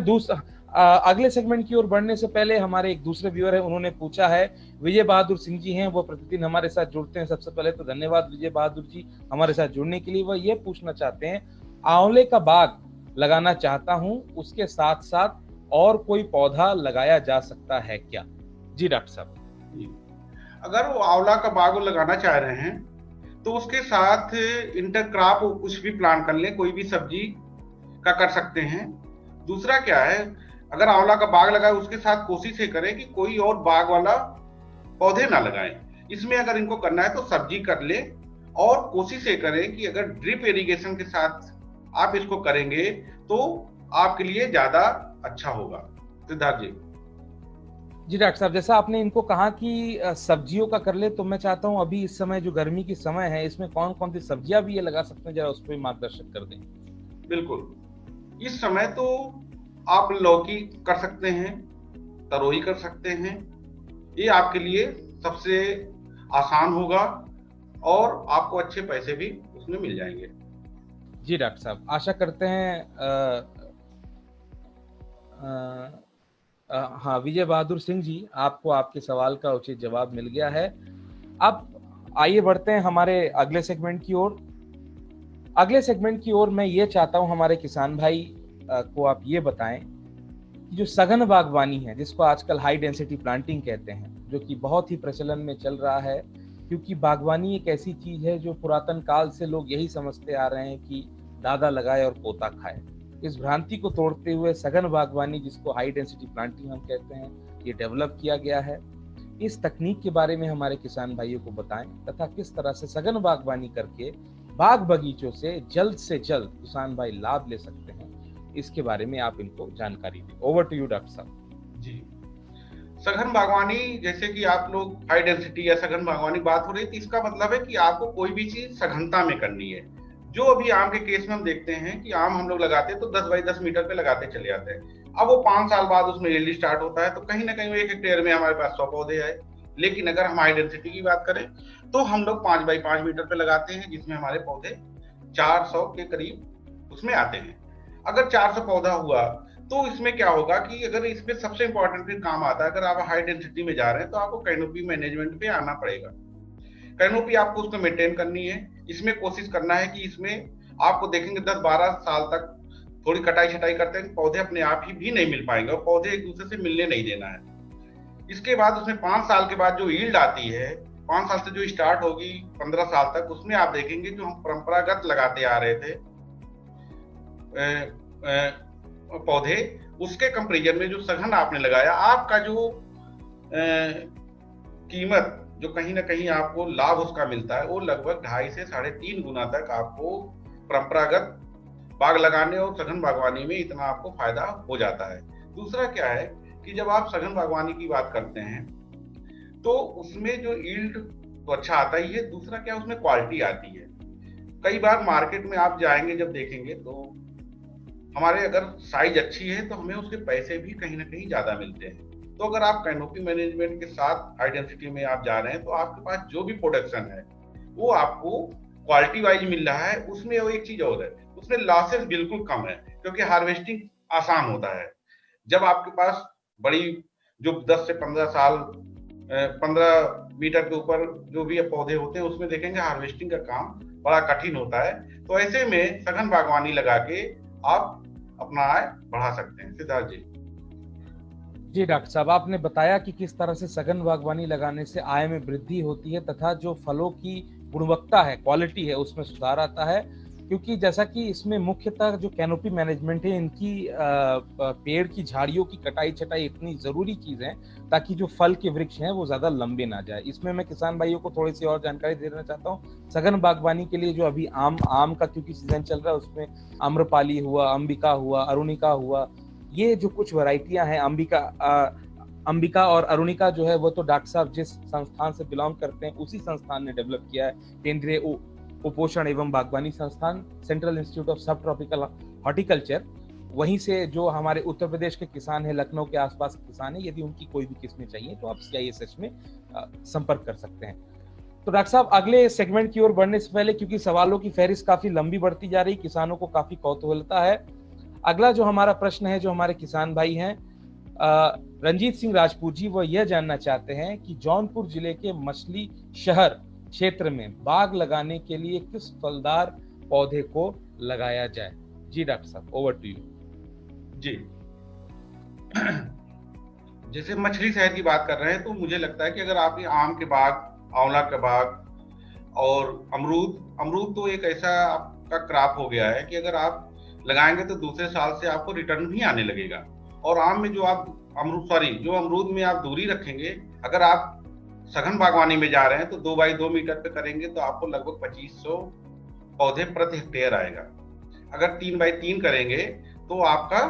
Speaker 1: अगले सेगमेंट की ओर बढ़ने से पहले हमारे एक दूसरे व्यूअर है, उन्होंने पूछा है, विजय बहादुर सिंह जी हैं, वो प्रतिदिन हमारे साथ जुड़ते हैं। सबसे पहले तो धन्यवाद विजय बहादुर जी हमारे साथ जुड़ने के लिए। वह ये पूछना चाहते हैं, आंवले का बाग लगाना चाहता हूं, उसके साथ साथ और कोई पौधा लगाया जा सकता है क्या? जी डॉक्टर साहब।
Speaker 2: अगर वो आंवला का बाग लगाना चाह रहे हैं तो उसके साथ इंटरक्रॉप कुछ भी प्लांट कर ले, कोई भी सब्जी का कर सकते हैं। दूसरा क्या है, अगर आंवला का बाग लगाए उसके साथ कोशिश ये करें कि कोई और बाग वाला पौधे ना लगाएं। इसमें अगर इनको करना है तो सब्जी कर ले और कोशिश ये करें कि अगर ड्रिप इरिगेशन के साथ आप इसको करेंगे तो आपके लिए ज्यादा अच्छा होगा। सिद्धार्थ जी।
Speaker 1: जी डॉक्टर साहब, जैसा आपने इनको कहा कि सब्जियों का कर ले, तो मैं चाहता हूं अभी इस समय जो गर्मी की समय है, इसमें कौन कौन सी सब्जियां भी ये लगा सकते हैं, जरा उस पर मार्गदर्शन कर दें।
Speaker 2: बिल्कुल, इस समय तो आप लौकी कर सकते हैं, तरोई कर सकते हैं, ये आपके लिए सबसे आसान होगा और आपको अच्छे पैसे भी उसमें मिल जाएंगे।
Speaker 1: जी डॉक्टर साहब, आशा करते हैं हाँ विजय बहादुर सिंह जी, आपको आपके सवाल का उचित जवाब मिल गया है। अब आइए बढ़ते हैं हमारे अगले सेगमेंट की ओर। अगले सेगमेंट की ओर मैं ये चाहता हूं हमारे किसान भाई को आप ये बताएं कि जो सघन बागवानी है, जिसको आजकल हाई डेंसिटी प्लांटिंग कहते हैं, जो कि बहुत ही प्रचलन में चल रहा है, क्योंकि बागवानी एक ऐसी चीज है जो पुरातन काल से लोग यही समझते आ रहे हैं कि दादा लगाए और पोता खाए। इस भ्रांति को तोड़ते हुए सघन बागवानी, जिसको हाई डेंसिटी प्लांटिंग हम कहते हैं, ये डेवलप किया गया है। इस तकनीक के बारे में हमारे किसान भाइयों को बताएं, तथा किस तरह से सघन बागवानी करके बाग बगीचों से जल्द किसान भाई लाभ ले सकते हैं, इसके बारे में आप इनको जानकारी दें। ओवर टू यू डॉक्टर साहब।
Speaker 2: जी, सघन बागवानी, जैसे कि आप लोग हाई डेंसिटी या सघन बागवानी बात हो रही है, तो इसका मतलब है कि आपको कोई भी चीज सघनता में करनी है। जो अभी आम के केस में हम देखते हैं कि आम हम लोग लगाते हैं तो 10 बाई 10 मीटर पे लगाते चले जाते हैं। अब वो 5 साल बाद उसमें यील्ड स्टार्ट होता है, तो कहीं ना कहीं वो 1 हेक्टेयर में हमारे पास 100 पौधे आए। लेकिन अगर हम हाई डेंसिटी की बात करें तो हम लोग 5 बाई 5 मीटर पे लगाते हैं, जिसमें हमारे पौधे 400 के करीब उसमें आते हैं। अगर 400 पौधा हुआ तो इसमें क्या होगा कि अगर इसमें सबसे इंपॉर्टेंट फिर काम आता है, अगर आप हाई डेंसिटी में जा रहे हैं तो आपको कैनोपी मैनेजमेंट पे आना पड़ेगा। कैनोपी आपको उसको मेंटेन करनी है। इसमें कोशिश करना है कि इसमें आपको देखेंगे 10-12 साल तक थोड़ी कटाई छटाई करते हैं, पौधे अपने आप ही भी नहीं मिल पाएंगे और पौधे एक दूसरे से मिलने नहीं देना है। इसके बाद उसमें 5 साल के बाद जो यील्ड आती है, 5 साल से जो स्टार्ट होगी 15 साल तक, उसमें आप देखेंगे जो हम परंपरागत लगाते आ रहे थे पौधे, उसके कंपेरिजन में जो सघन आपने लगाया, आपका जो कीमत, जो कहीं ना कहीं आपको लाभ उसका मिलता है, वो लगभग 2.5 से 3.5 गुना तक आपको परंपरागत बाग लगाने और सघन बागवानी में इतना आपको फायदा हो जाता है। दूसरा क्या है कि जब आप सघन बागवानी की बात करते हैं तो उसमें जो यील्ड तो अच्छा आता ही है, दूसरा क्या उसमें क्वालिटी आती है। कई बार मार्केट में आप जाएंगे जब देखेंगे तो हमारे अगर साइज अच्छी है तो हमें उसके पैसे भी कहीं ना कहीं ज्यादा मिलते हैं। तो अगर आप कैनोपी मैनेजमेंट के साथ हाई डेंसिटी में आप जा रहे हैं तो आपके पास जो भी प्रोडक्शन है वो आपको क्वालिटी वाइज मिल रहा है। उसमें वो एक चीज और है, उसमें लॉसेस बिल्कुल कम है, क्योंकि हार्वेस्टिंग आसान होता है। जब आपके पास बड़ी जो 10 से 15 साल 15 मीटर के ऊपर जो भी पौधे होते हैं, उसमें देखेंगे हार्वेस्टिंग का काम बड़ा कठिन होता है। तो ऐसे में सघन बागवानी लगा के आप अपना आय बढ़ा सकते हैं। सिद्धार्थ जी।
Speaker 1: जी डॉक्टर साहब, आपने बताया कि किस तरह से सघन बागवानी लगाने से आय में वृद्धि होती है, तथा जो फलों की गुणवत्ता है, क्वालिटी है, उसमें सुधार आता है। क्योंकि जैसा कि इसमें मुख्यतः जो कैनोपी मैनेजमेंट है, इनकी पेड़ की झाड़ियों की कटाई छटाई इतनी जरूरी चीज है ताकि जो फल के वृक्ष हैं वो ज्यादा लंबे ना जाए। इसमें मैं किसान भाइयों को थोड़ी सी और जानकारी देना चाहता हूँ। सघन बागवानी के लिए जो अभी आम का क्योंकि सीजन चल रहा है, उसमें आम्रपाली हुआ, अंबिका हुआ, अरुणिका हुआ, ये जो कुछ वैरायटियां हैं, अंबिका और अरुणिका जो है वो तो डॉक्टर साहब जिस संस्थान से बिलोंग करते हैं उसी संस्थान ने डेवलप किया है, केंद्रीय उपोषण एवं बागवानी संस्थान, सेंट्रल इंस्टीट्यूट ऑफ सब ट्रॉपिकल हॉर्टिकल्चर। वहीं से जो हमारे उत्तर प्रदेश के किसान हैं, लखनऊ के आसपास के किसान हैं, यदि उनकी कोई भी किस्में चाहिए तो आप CISH में संपर्क कर सकते हैं। तो डॉक्टर साहब, अगले सेगमेंट की ओर बढ़ने से पहले, क्योंकि सवालों की फहरिस्त काफी लंबी बढ़ती जा रही, किसानों को काफी कौतूहलता है, अगला जो हमारा प्रश्न है, जो हमारे किसान भाई हैं रंजीत सिंह राजपूत जी, वो यह जानना चाहते हैं कि जौनपुर जिले के मछली शहर क्षेत्र में बाग लगाने के लिए किस फलदार पौधे को लगाया जाए। जी डॉक्टर साहब, ओवर टू यू।
Speaker 2: जी, जैसे मछली शहर की बात कर रहे हैं, तो मुझे लगता है कि अगर आप आम के बाग, आंवला के बाग और अमरूद तो एक ऐसा आपका क्रॉप हो गया है कि अगर आप लगाएंगे तो दूसरे साल से आपको रिटर्न भी आने लगेगा। और आम में जो अमरूद में आप दूरी रखेंगे, अगर आप सघन बागवानी में जा रहे हैं तो 2 बाई 2 मीटर पे करेंगे तो आपको लगभग 2500 पौधे प्रति हेक्टेयर आएगा। अगर 3 बाई 3 करेंगे तो आपका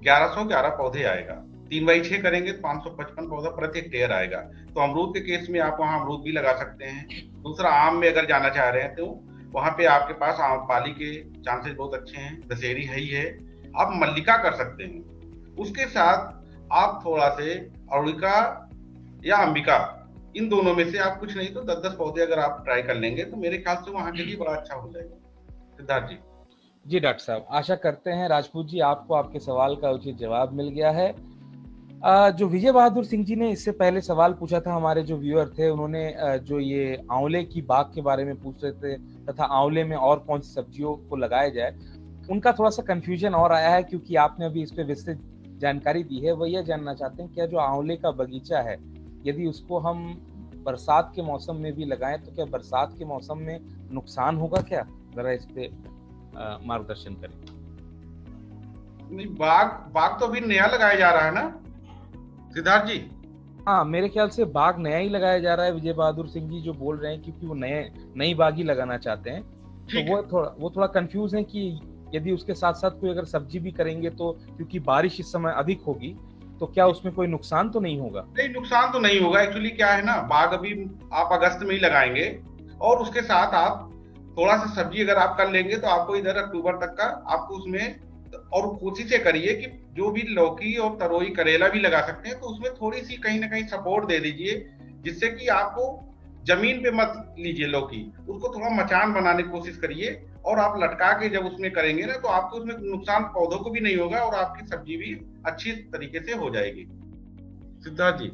Speaker 2: 1111 पौधे आएगा। 3 बाई 6 करेंगे तो 555 पौधा प्रति हेक्टेयर आएगा। तो अमरूद के केस में आप वहाँ अमरूद भी लगा सकते हैं। दूसरा, आम में अगर जाना चाह रहे हैं तो वहाँ पे आपके पास आम्रपाली के चांसेस बहुत अच्छे हैं, दशहरी है ही है, आप मल्लिका कर सकते हैं। उसके साथ आप थोड़ा से अरुणिका या अंबिका, इन दोनों में से आप कुछ नहीं तो 10-10 पौधे अगर आप ट्राई कर लेंगे तो मेरे ख्याल से वहां के लिए बड़ा अच्छा हो जाएगा। सिद्धार्थ जी।
Speaker 1: जी डॉक्टर साहब, आशा करते हैं राजपूत जी आपको आपके सवाल का उचित जवाब मिल गया है। जो विजय बहादुर सिंह जी ने इससे पहले सवाल पूछा था, हमारे जो व्यूअर थे, उन्होंने जो ये आंवले की बाग के बारे में पूछ रहे थे तथा आंवले में और कौन सी सब्जियों को लगाया जाए, उनका थोड़ा सा कंफ्यूजन और आया है क्योंकि आपने अभी इस पे विस्तृत जानकारी दी है। वो यह जानना चाहते हैं क्या जो आंवले का बगीचा है, यदि उसको हम बरसात के मौसम में भी लगाएं तो क्या बरसात के मौसम में नुकसान होगा क्या? जरा इस पे मार्गदर्शन करें।
Speaker 2: नहीं, बाग तो अभी नया लगाया जा रहा है ना सिद्धार्थ जी?
Speaker 1: हाँ, मेरे ख्याल से बाग नया ही लगाया जा रहा है। विजय बहादुर सिंह जी जो बोल रहे हैं क्योंकि वो नई बाग ही लगाना चाहते हैं, तो वो थोड़ा कंफ्यूज है कि यदि उसके साथ साथ कोई अगर सब्जी भी करेंगे तो क्योंकि बारिश इस समय अधिक होगी तो क्या उसमें कोई नुकसान तो नहीं होगा?
Speaker 2: नहीं, नुकसान तो नहीं होगा। एक्चुअली क्या है ना, बाग अभी आप अगस्त में ही लगाएंगे और उसके साथ आप थोड़ा सा सब्जी अगर आप कर लेंगे तो आपको इधर अक्टूबर तक का आपको उसमें, और कोशिश करिए कि जो भी लौकी और तरोई करेला भी लगा सकते हैं तो उसमें थोड़ी सी कहीं ना कहीं सपोर्ट दे दीजिए, जिससे कि आपको जमीन पे मत लीजिए लौकी, उसको थोड़ा मचान बनाने की कोशिश करिए और आप लटका के जब उसमें करेंगे ना तो आपको उसमें नुकसान पौधों को भी नहीं होगा और आपकी सब्जी भी अच्छी तरीके से हो जाएगी। सिद्धार्थ जी,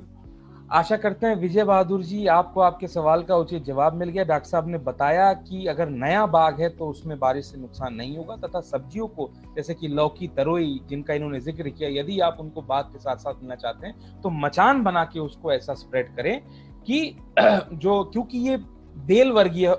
Speaker 1: आशा करते हैं विजय बहादुर जी आपको आपके सवाल का उचित जवाब मिल गया। डॉक्टर साहब ने बताया कि अगर नया बाग है तो उसमें बारिश से नुकसान नहीं होगा तथा सब्जियों को जैसे कि लौकी, तरोई जिनका इन्होंने जिक्र किया, यदि आप उनको बाग के साथ साथ लेना चाहते हैं तो मचान बना के उसको ऐसा स्प्रेड करें कि जो, क्योंकि ये बेल वर्गीय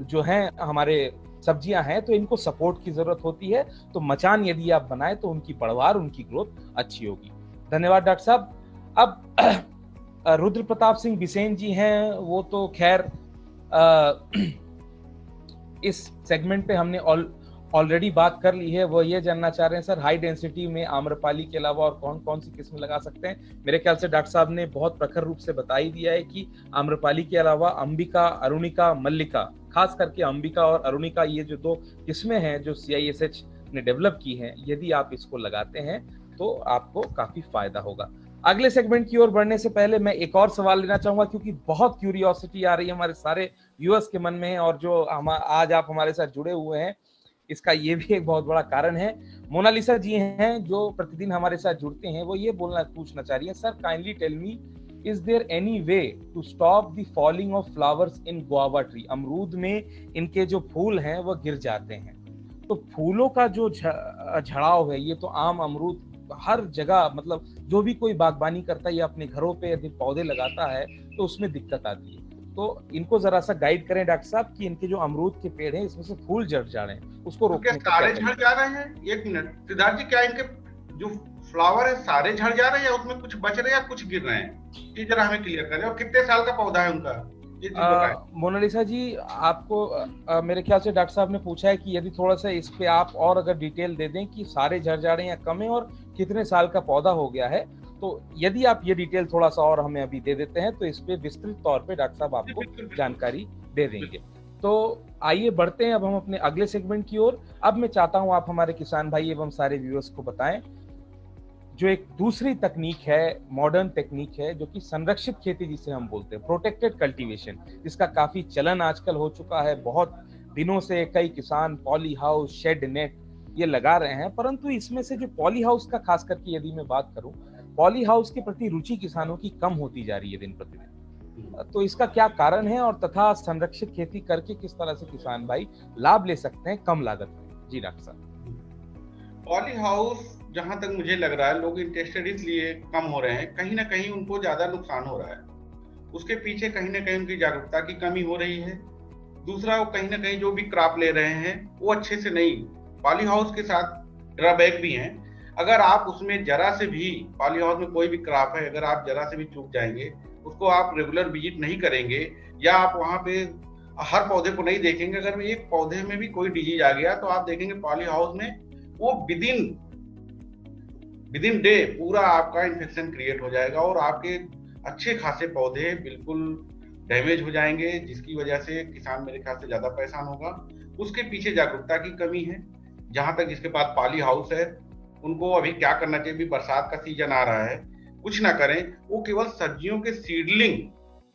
Speaker 1: जो है हमारे सब्जियां हैं तो इनको सपोर्ट की जरूरत होती है, तो मचान यदि आप बनाए तो उनकी बढ़वार, उनकी ग्रोथ अच्छी होगी। धन्यवाद डॉक्टर साहब। अब रुद्र प्रताप सिंह बिसेन जी हैं, वो तो खैर इस सेगमेंट पे हमने ऑलरेडी बात कर ली है। वो ये जानना चाह रहे हैं सर, हाई डेंसिटी में आम्रपाली के अलावा और कौन कौन सी किस्म लगा सकते हैं? मेरे ख्याल से डॉक्टर साहब ने बहुत प्रखर रूप से बता ही दिया है कि आम्रपाली के अलावा अंबिका, अरुणिका, मल्लिका, खास करके अंबिका और अरुणिका, ये जो 2 किस्में हैं जो CISH ने डेवलप की हैं, यदि आप इसको लगाते हैं तो आपको काफी फायदा होगा। अगले सेगमेंट की ओर बढ़ने से पहले मैं एक और सवाल लेना चाहूंगा क्योंकि बहुत क्यूरियोसिटी आ रही है हमारे सारे व्यूअर्स के मन में, और जो आज आप हमारे साथ जुड़े हुए हैं इसका ये भी एक बहुत बड़ा कारण है। मोनालिसा जी हैं जो प्रतिदिन हमारे साथ जुड़ते हैं, वो ये पूछना चाह रही है, sir kindly tell me, is there any way to stop the falling of flowers in guava tree? अमरूद में इनके जो फूल हैं वो गिर जाते हैं, तो फूलों का जो झड़ाव है, ये तो आम अमरूद हर जगह, मतलब जो भी कोई बागवानी करता है या अपने घरों पे यदि पौधे लगाता है तो उसमें दिक्कत आती है। तो इनको जरा सा गाइड करें डॉक्टर साहब कि इनके जो अमरूद के पेड़ हैं इसमें से फूल झड़ जा रहे हैं, उसको
Speaker 2: तो क्या
Speaker 1: रोकने का क्या
Speaker 2: सारे झड़ जा रहे हैं? एक मिनट सिद्धार्थ जी, क्या इनके जो फ्लावर है सारे झड़ जा रहे हैं या उसमें कुछ बच रहे हैं या कुछ गिर रहे हैं? ये जरा हमें क्लियर करें। और कितने साल का पौधा है उनका, ये चीज बताएं।
Speaker 1: मोनालिसा जी, आपको मेरे ख्याल से डॉक्टर साहब ने पूछा है कि यदि थोड़ा सा इस पे आप और अगर डिटेल दे दें कि सारे झड़ जा रहे हैं या कम है और कितने साल का पौधा हो गया है, तो यदि आप ये डिटेल थोड़ा सा और हमें अभी दे देते हैं तो इस पे विस्तृत तौर पे डॉक्टर साहब आपको जानकारी दे देंगे। तो आइए बढ़ते हैं अब हम अपने अगले सेगमेंट की ओर। अब मैं चाहता हूं आप हमारे किसान भाई एवं सारे व्यूअर्स को बताएं जो एक दूसरी तकनीक है, मॉडर्न टेक्निक है, जो कि संरक्षित खेती जिसे हम बोलते हैं, प्रोटेक्टेड कल्टीवेशन, जिसका काफी चलन आजकल हो चुका है। बहुत दिनों से कई किसान पॉली हाउस, शेड नेट ये लगा रहे हैं, परंतु इसमें से जो पॉली हाउस का खास करके यदि मैं बात करूं, पॉली हाउस के प्रति रुचि किसानों की कम होती जा रही है दिन प्रतिदिन। तो इसका क्या कारण है और तथा संरक्षित खेती करके किस तरह से किसान भाई लाभ ले सकते हैं कम लागत में? जी डॉक्टर साहब।
Speaker 2: पॉली हाउस जहां तक मुझे लग रहा है लोग इंटरेस्टेड इसलिए कम हो रहे हैं, कहीं ना कहीं उनको ज्यादा नुकसान हो रहा है। उसके पीछे कहीं ना कहीं उनकी जागरूकता की कमी हो रही है। दूसरा, वो कहीं ना कहीं जो भी क्रॉप ले रहे हैं वो अच्छे से नहीं। पॉली हाउस के साथ ड्रॉबैक भी हैं। अगर आप उसमें जरा से भी, पॉली हाउस में कोई भी क्रॉप है, अगर आप जरा से भी चूक जाएंगे, उसको आप रेगुलर विजिट नहीं करेंगे या आप वहां पे हर पौधे को नहीं देखेंगे, अगर एक पौधे में भी कोई डिजीज आ गया तो आप देखेंगे पॉली हाउस में वो विदिन डे पूरा आपका इन्फेक्शन क्रिएट हो जाएगा और आपके अच्छे खासे पौधे बिल्कुल डैमेज हो जाएंगे, जिसकी वजह से किसान मेरे ख्याल से ज्यादा परेशान होगा। उसके पीछे जागरूकता की कमी है। जहां तक जिसके पास पॉली हाउस है उनको अभी क्या करना चाहिए, अभी बरसात का सीजन आ रहा है, कुछ ना करें, वो केवल सब्जियों के सीडलिंग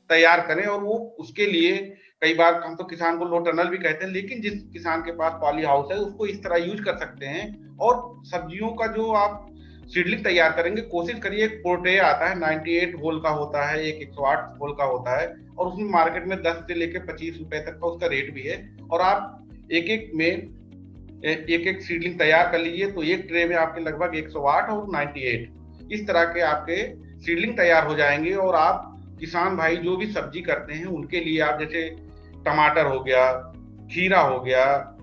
Speaker 2: तैयार करें। और वो उसके लिए कई बार हम तो किसान को लो टनल भी कहते हैं, लेकिन जिस किसान के पास पॉली हाउस है उसको इस तरह यूज कर सकते हैं। और सब्जियों का जो आप सीडलिंग तैयार करेंगे, कोशिश करिए, एक पोर्टे आता है 98 होल का होता है, एक 108 होल का होता है, और उसमें मार्केट में 10 से लेकर 25 रुपए तक का उसका रेट भी है। और आप एक एक सीडलिंग तैयार कर लीजिए, तो एक ट्रे में आपके लगभग 108 और 98 इस तरह के आपके सीडलिंग तैयार हो जाएंगे। और आप किसान भाई जो भी सब्जी करते हैं उनके लिए आप जैसे टमाटर हो गया, खीरा हो गया,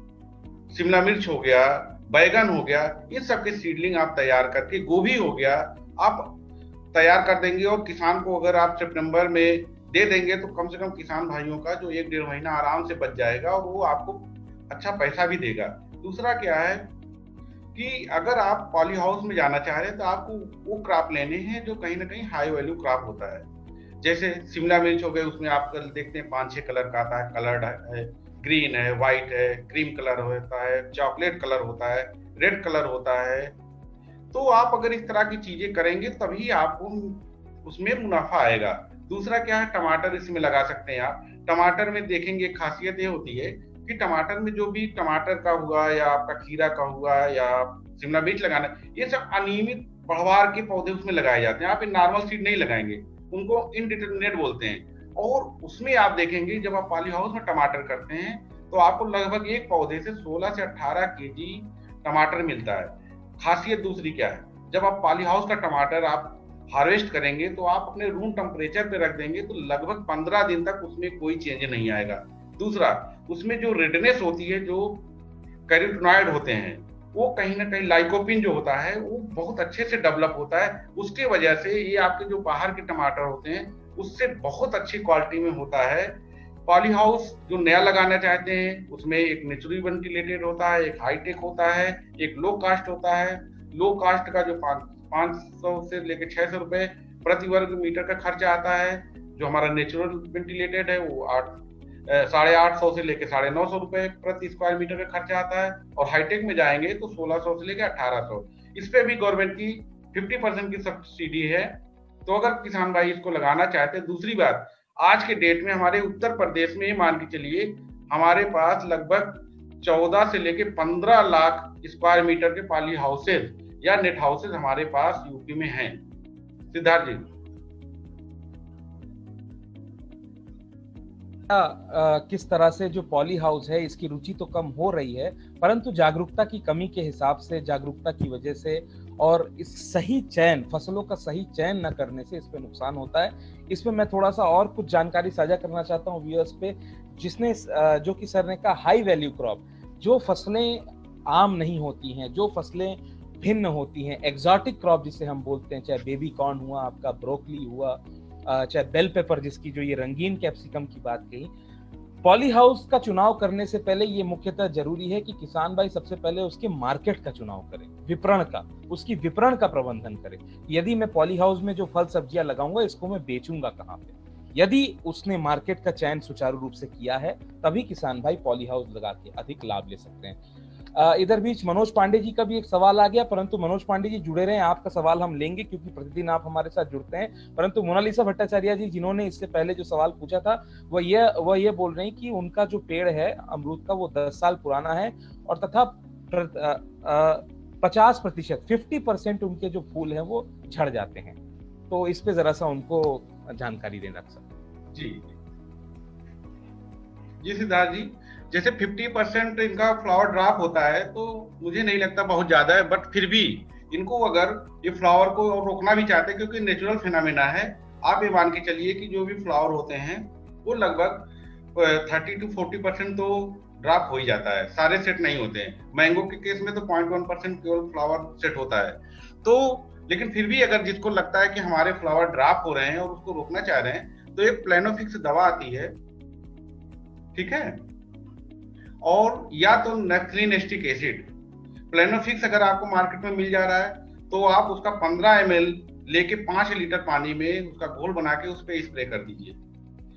Speaker 2: शिमला मिर्च हो गया, बैगन हो गया, इन सब के सीडलिंग आप तैयार करके, गोभी हो गया, आप तैयार कर देंगे। और किसान को अगर आप सितंबर में दे देंगे तो कम से कम किसान भाइयों का जो 1-1.5 महीना आराम से बच जाएगा और वो आपको अच्छा पैसा भी देगा। दूसरा क्या है कि अगर आप पॉली हाउस में जाना चाह रहे हैं तो आपको वो क्रॉप लेने हैं जो कहीं ना कहीं हाई वैल्यू क्रॉप होता है। जैसे शिमला मिर्च हो गए, उसमें आप कल देखते हैं 5-6 कलर का आता है, कलर्ड है, ग्रीन है, व्हाइट है, क्रीम कलर होता है, चॉकलेट कलर होता है, रेड कलर होता है। तो आप अगर इस तरह की चीजें करेंगे तभी आपको उसमें मुनाफा आएगा। दूसरा क्या है, टमाटर इसमें लगा सकते हैं आप। टमाटर में देखेंगे खासियत ये होती है कि टमाटर में जो भी टमाटर का हुआ या आपका खीरा का हुआ या शिमला मिर्च लगाना, ये सब अनियमित बढ़वार के पौधे उसमें लगाए जाते हैं। आप नॉर्मल सीड नहीं लगाएंगे, उनको इनडिटरमिनेट बोलते हैं। और उसमें आप देखेंगे जब आप पॉली हाउस में टमाटर करते हैं तो आपको लगभग एक पौधे से 16 से 18 केजी टमाटर मिलता है। खासियत दूसरी क्या है, जब आप पॉली हाउस का टमाटर आप हार्वेस्ट करेंगे तो आप अपने रूम टेम्परेचर पे रख देंगे तो लगभग 15 दिन तक उसमें कोई चेंज नहीं आएगा। दूसरा, उसमें जो रेडनेस होती है, जो कैरोटीनॉइड होते हैं, वो कहीं ना कहीं लाइकोपिन जो होता है वो बहुत अच्छे से डेवलप होता है। उसके वजह से ये आपके जो बाहर के टमाटर होते हैं उससे बहुत अच्छी क्वालिटी में होता है। पॉली हाउस जो नया लगाना चाहते हैं उसमें एक नेचुरली वेंटिलेटेड होता है, एक हाईटेक होता है, एक लो कास्ट होता है। लो कास्ट का जो 500 से लेकर 600 रुपए प्रति वर्ग मीटर का खर्चा आता है, जो हमारा नेचुरल वेंटिलेटेड है वो 850 से लेकर 950 रुपए प्रति स्क्वायर मीटर का खर्चा आता है। और हाईटेक में जाएंगे तो 1600 से लेकर 1800। इस पे भी गवर्नमेंट की 50% की सब्सिडी है। तो अगर किसान भाई इसको लगाना चाहते हैं। दूसरी बात, आज के डेट में हमारे उत्तर प्रदेश में मान के चलिए हमारे पास लगभग 14 से लेकर 15 लाख स्क्वायर मीटर के पॉली हाउसेज या नेट हाउसेज हमारे पास यूपी में हैं। सिद्धार्थ जी,
Speaker 1: किस तरह से जो पॉली हाउस है इसकी रुचि तो कम हो रही है, परंतु जागरूकता की कमी के हिसाब से, जागरूकता की वजह से और इस सही चयन, फसलों का सही चयन न करने से इस पे नुकसान होता है। इसमें मैं थोड़ा सा और कुछ जानकारी साझा करना चाहता हूँ व्यूअर्स पे, जिसने जो कि सर ने कहा हाई वैल्यू क्रॉप, जो फसलें आम नहीं होती हैं, जो फसलें भिन्न होती हैं, एग्जॉटिक क्रॉप जिसे हम बोलते हैं, चाहे बेबी कॉर्न हुआ, आपका ब्रोकली हुआ, चाहे बेल पेपर जिसकी जो ये रंगीन कैप्सिकम की बात कही, पॉली हाउस का चुनाव करने से पहले ये मुख्यतः जरूरी है कि किसान भाई सबसे पहले उसके मार्केट का चुनाव करें, विपणन का, उसकी विपणन का प्रबंधन करें। यदि मैं पॉली हाउस में जो फल सब्जियां लगाऊंगा इसको मैं बेचूंगा कहाँ पे? यदि उसने मार्केट का चयन सुचारू रूप से किया है तभी किसान भाई पॉली हाउस लगा के अधिक लाभ ले सकते हैं। इधर बीच मनोज पांडे जी का भी एक सवाल आ गया, परंतु मनोज पांडे जी जुड़े रहे, आपका सवाल हम लेंगे क्योंकि प्रतिदिन आप हमारे साथ जुड़ते हैं। परंतु मोनालिसा भट्टाचार्य जी जिन्होंने इससे पहले जो सवाल पूछा था वह ये बोल रहे हैं कि उनका जो पेड़ है अमरूद का वो 10 साल पुराना है और तथा 50% 50% उनके जो फूल हैं वो झड़ जाते हैं। तो इस पे जरा सा उनको जानकारी देना सर।
Speaker 2: जी सिद्धार्थ जी, जैसे 50% इनका फ्लावर ड्रॉप होता है तो मुझे नहीं लगता बहुत ज्यादा है, बट फिर भी इनको अगर ये फ्लावर को रोकना भी चाहते हैं क्योंकि नेचुरल फिनोमेना है, आप ये मान के चलिए कि जो भी फ्लावर होते हैं वो लगभग 30 to 40% तो ड्रॉप हो ही जाता है, सारे सेट नहीं होते हैं। मैंगो के केस में तो 0.1% केवल फ्लावर सेट होता है। तो लेकिन फिर भी अगर जिसको लगता है कि हमारे फ्लावर ड्रॉप हो रहे हैं और उसको रोकना चाह रहे हैं तो एक प्लेनोफिक्स दवा आती है, ठीक है, और या तो नेफ्थलीन एस्टिक एसिड। प्लेनोफिक्स अगर आपको मार्केट में मिल जा रहा है तो आप उसका 15 ml लेके 5 लीटर पानी में उसका घोल बना के उस पर स्प्रे कर दीजिए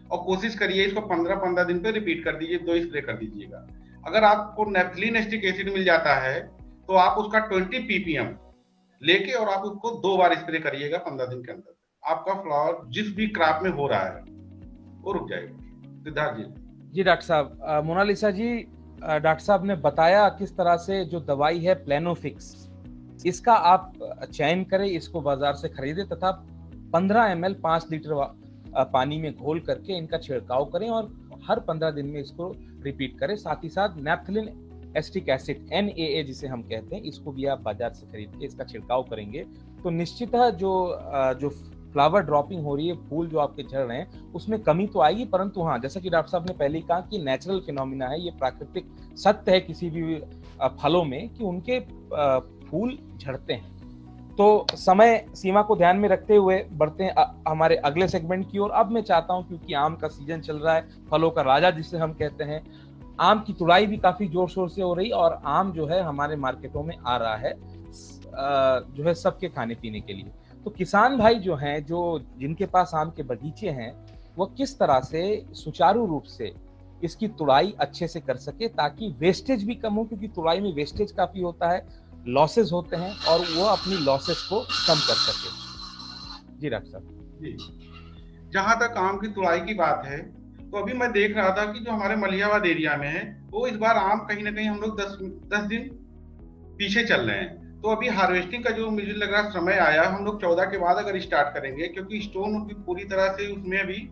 Speaker 2: और कोशिश करिए इसको 15-15 दिन पे रिपीट कर दीजिए, 2 स्प्रे कर दीजिएगा। अगर आपको नेफ्थलीन एस्टिक एसिड मिल जाता है तो आप उसका 20 ppm लेके और आप उसको 2 बार स्प्रे करिएगा 15 दिन के अंदर, आपका फ्लावर जिस भी क्रॉप में हो रहा है वो रुक जाएगा। सिद्धार्थ जी।
Speaker 1: जी डॉक्टर साहब, मोनालिसा जी, डॉक्टर साहब ने बताया किस तरह से जो दवाई है प्लेनोफिक्स, इसका आप चयन करें, इसको बाजार से खरीदें तथा 15 ml 5 लीटर पानी में घोल करके इनका छिड़काव करें और हर 15 दिन में इसको रिपीट करें। साथ ही साथ नेफ्थलीन एस्टिक एसिड NaA जिसे हम कहते हैं, इसको भी आप बाजार से खरीद के इसका छिड़काव करेंगे तो निश्चितः जो फ्लावर ड्रॉपिंग हो रही है, फूल जो आपके झड़ रहे हैं उसमें कमी तो आएगी। परंतु हाँ, जैसा कि डॉक्टर साहब ने पहले ही कहा कि नेचुरल फिनोमिना है, ये प्राकृतिक सत्य है किसी भी फलों में कि उनके फूल झड़ते हैं। तो समय सीमा को ध्यान में रखते हुए बढ़ते हैं हमारे अगले सेगमेंट की ओर। अब मैं चाहता हूं, क्योंकि आम का सीजन चल रहा है, फलों का राजा जिसे हम कहते हैं, आम की तुड़ाई भी काफी जोर शोर से हो रही और आम जो है हमारे मार्केटों में आ रहा है जो है सबके खाने पीने के लिए। तो किसान भाई जो हैं, जो जिनके पास आम के बगीचे हैं, वह किस तरह से सुचारू रूप से इसकी तुड़ाई अच्छे से कर सके ताकि वेस्टेज भी कम हो, क्योंकि तुड़ाई में वेस्टेज काफी होता है, लॉसेस होते हैं, और वो अपनी लॉसेस को कम कर सके। जी डॉक्टर साहब।
Speaker 2: जी, जहां तक आम की तुड़ाई की बात है तो अभी मैं देख रहा था कि जो हमारे मलिहाबाद एरिया में है वो इस बार आम कहीं ना कहीं हम लोग 10 दिन पीछे चल रहे हैं। तो अभी हार्वेस्टिंग का जो मुझे लग रहा समय आया, हम लोग 14 के बाद अगर स्टार्ट करेंगे, क्योंकि स्टोन भी पूरी तरह से उसमें अभी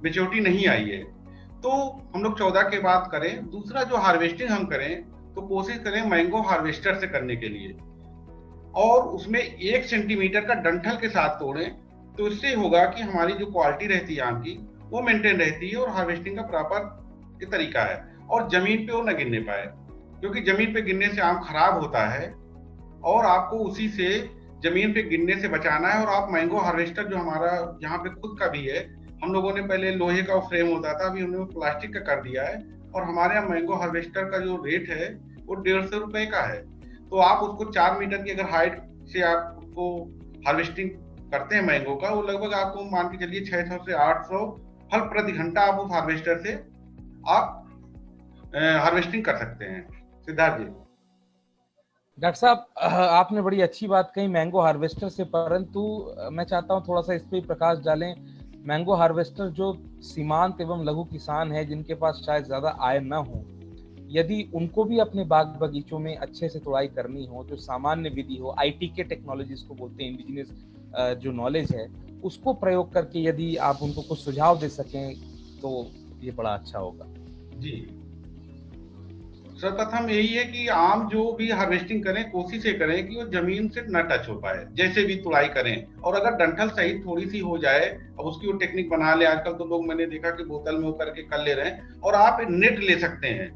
Speaker 2: मेच्योरिटी नहीं आई है, तो हम लोग 14 के बाद करें। दूसरा जो हार्वेस्टिंग हम करें तो कोशिश करें मैंगो हार्वेस्टर से करने के लिए, और उसमें 1 सेंटीमीटर का डंठल के साथ तोड़ें, तो इससे होगा कि हमारी जो क्वालिटी रहती है आम की वो मेंटेन रहती है और हार्वेस्टिंग का प्रॉपर तरीका है, और जमीन पे वो न गिरने पाए, क्योंकि जमीन पे गिरने से आम खराब होता है और आपको उसी से जमीन पे गिरने से बचाना है। और आप मैंगो हार्वेस्टर जो हमारा यहाँ पे खुद का भी है, हम लोगों ने पहले लोहे का फ्रेम होता था, अभी हमने प्लास्टिक का कर दिया है, और हमारे यहाँ मैंगो हार्वेस्टर का जो रेट है वो 150 रुपए का है। तो आप उसको 4 मीटर की अगर हाइट से आप उसको हार्वेस्टिंग करते हैं मैंगो का, वो लगभग आपको मान के चलिए 600 से 800 फल प्रति घंटा आप उस हार्वेस्टर से आप हार्वेस्टिंग कर सकते हैं। सिद्धार्थ जी।
Speaker 1: डॉक्टर साहब, आपने बड़ी अच्छी बात कही मैंगो हार्वेस्टर से, परंतु मैं चाहता हूं थोड़ा सा इस पे प्रकाश डालें। मैंगो हार्वेस्टर जो सीमांत एवं लघु किसान है, जिनके पास शायद ज्यादा आय न हो, यदि उनको भी अपने बाग बगीचों में अच्छे से तुड़ाई करनी हो, जो सामान्य विधि हो, ITK टेक्नोलॉजीज को बोलते हैं, इंडिजिनियस जो नॉलेज है उसको प्रयोग करके यदि आप उनको कुछ सुझाव दे सकें तो ये बड़ा अच्छा होगा।
Speaker 2: जी, सर्वप्रथम यही है कि आम जो भी हार्वेस्टिंग करें, कोशिश ये करें कि वो जमीन से न टच हो पाए, जैसे भी तुड़ाई करें। और अगर डंठल सही थोड़ी सी हो जाए, अब उसकी वो टेक्निक बना ले। आजकल तो लोग, मैंने देखा कि बोतल में वो करके कर ले रहे हैं। और आप नेट ले सकते हैं,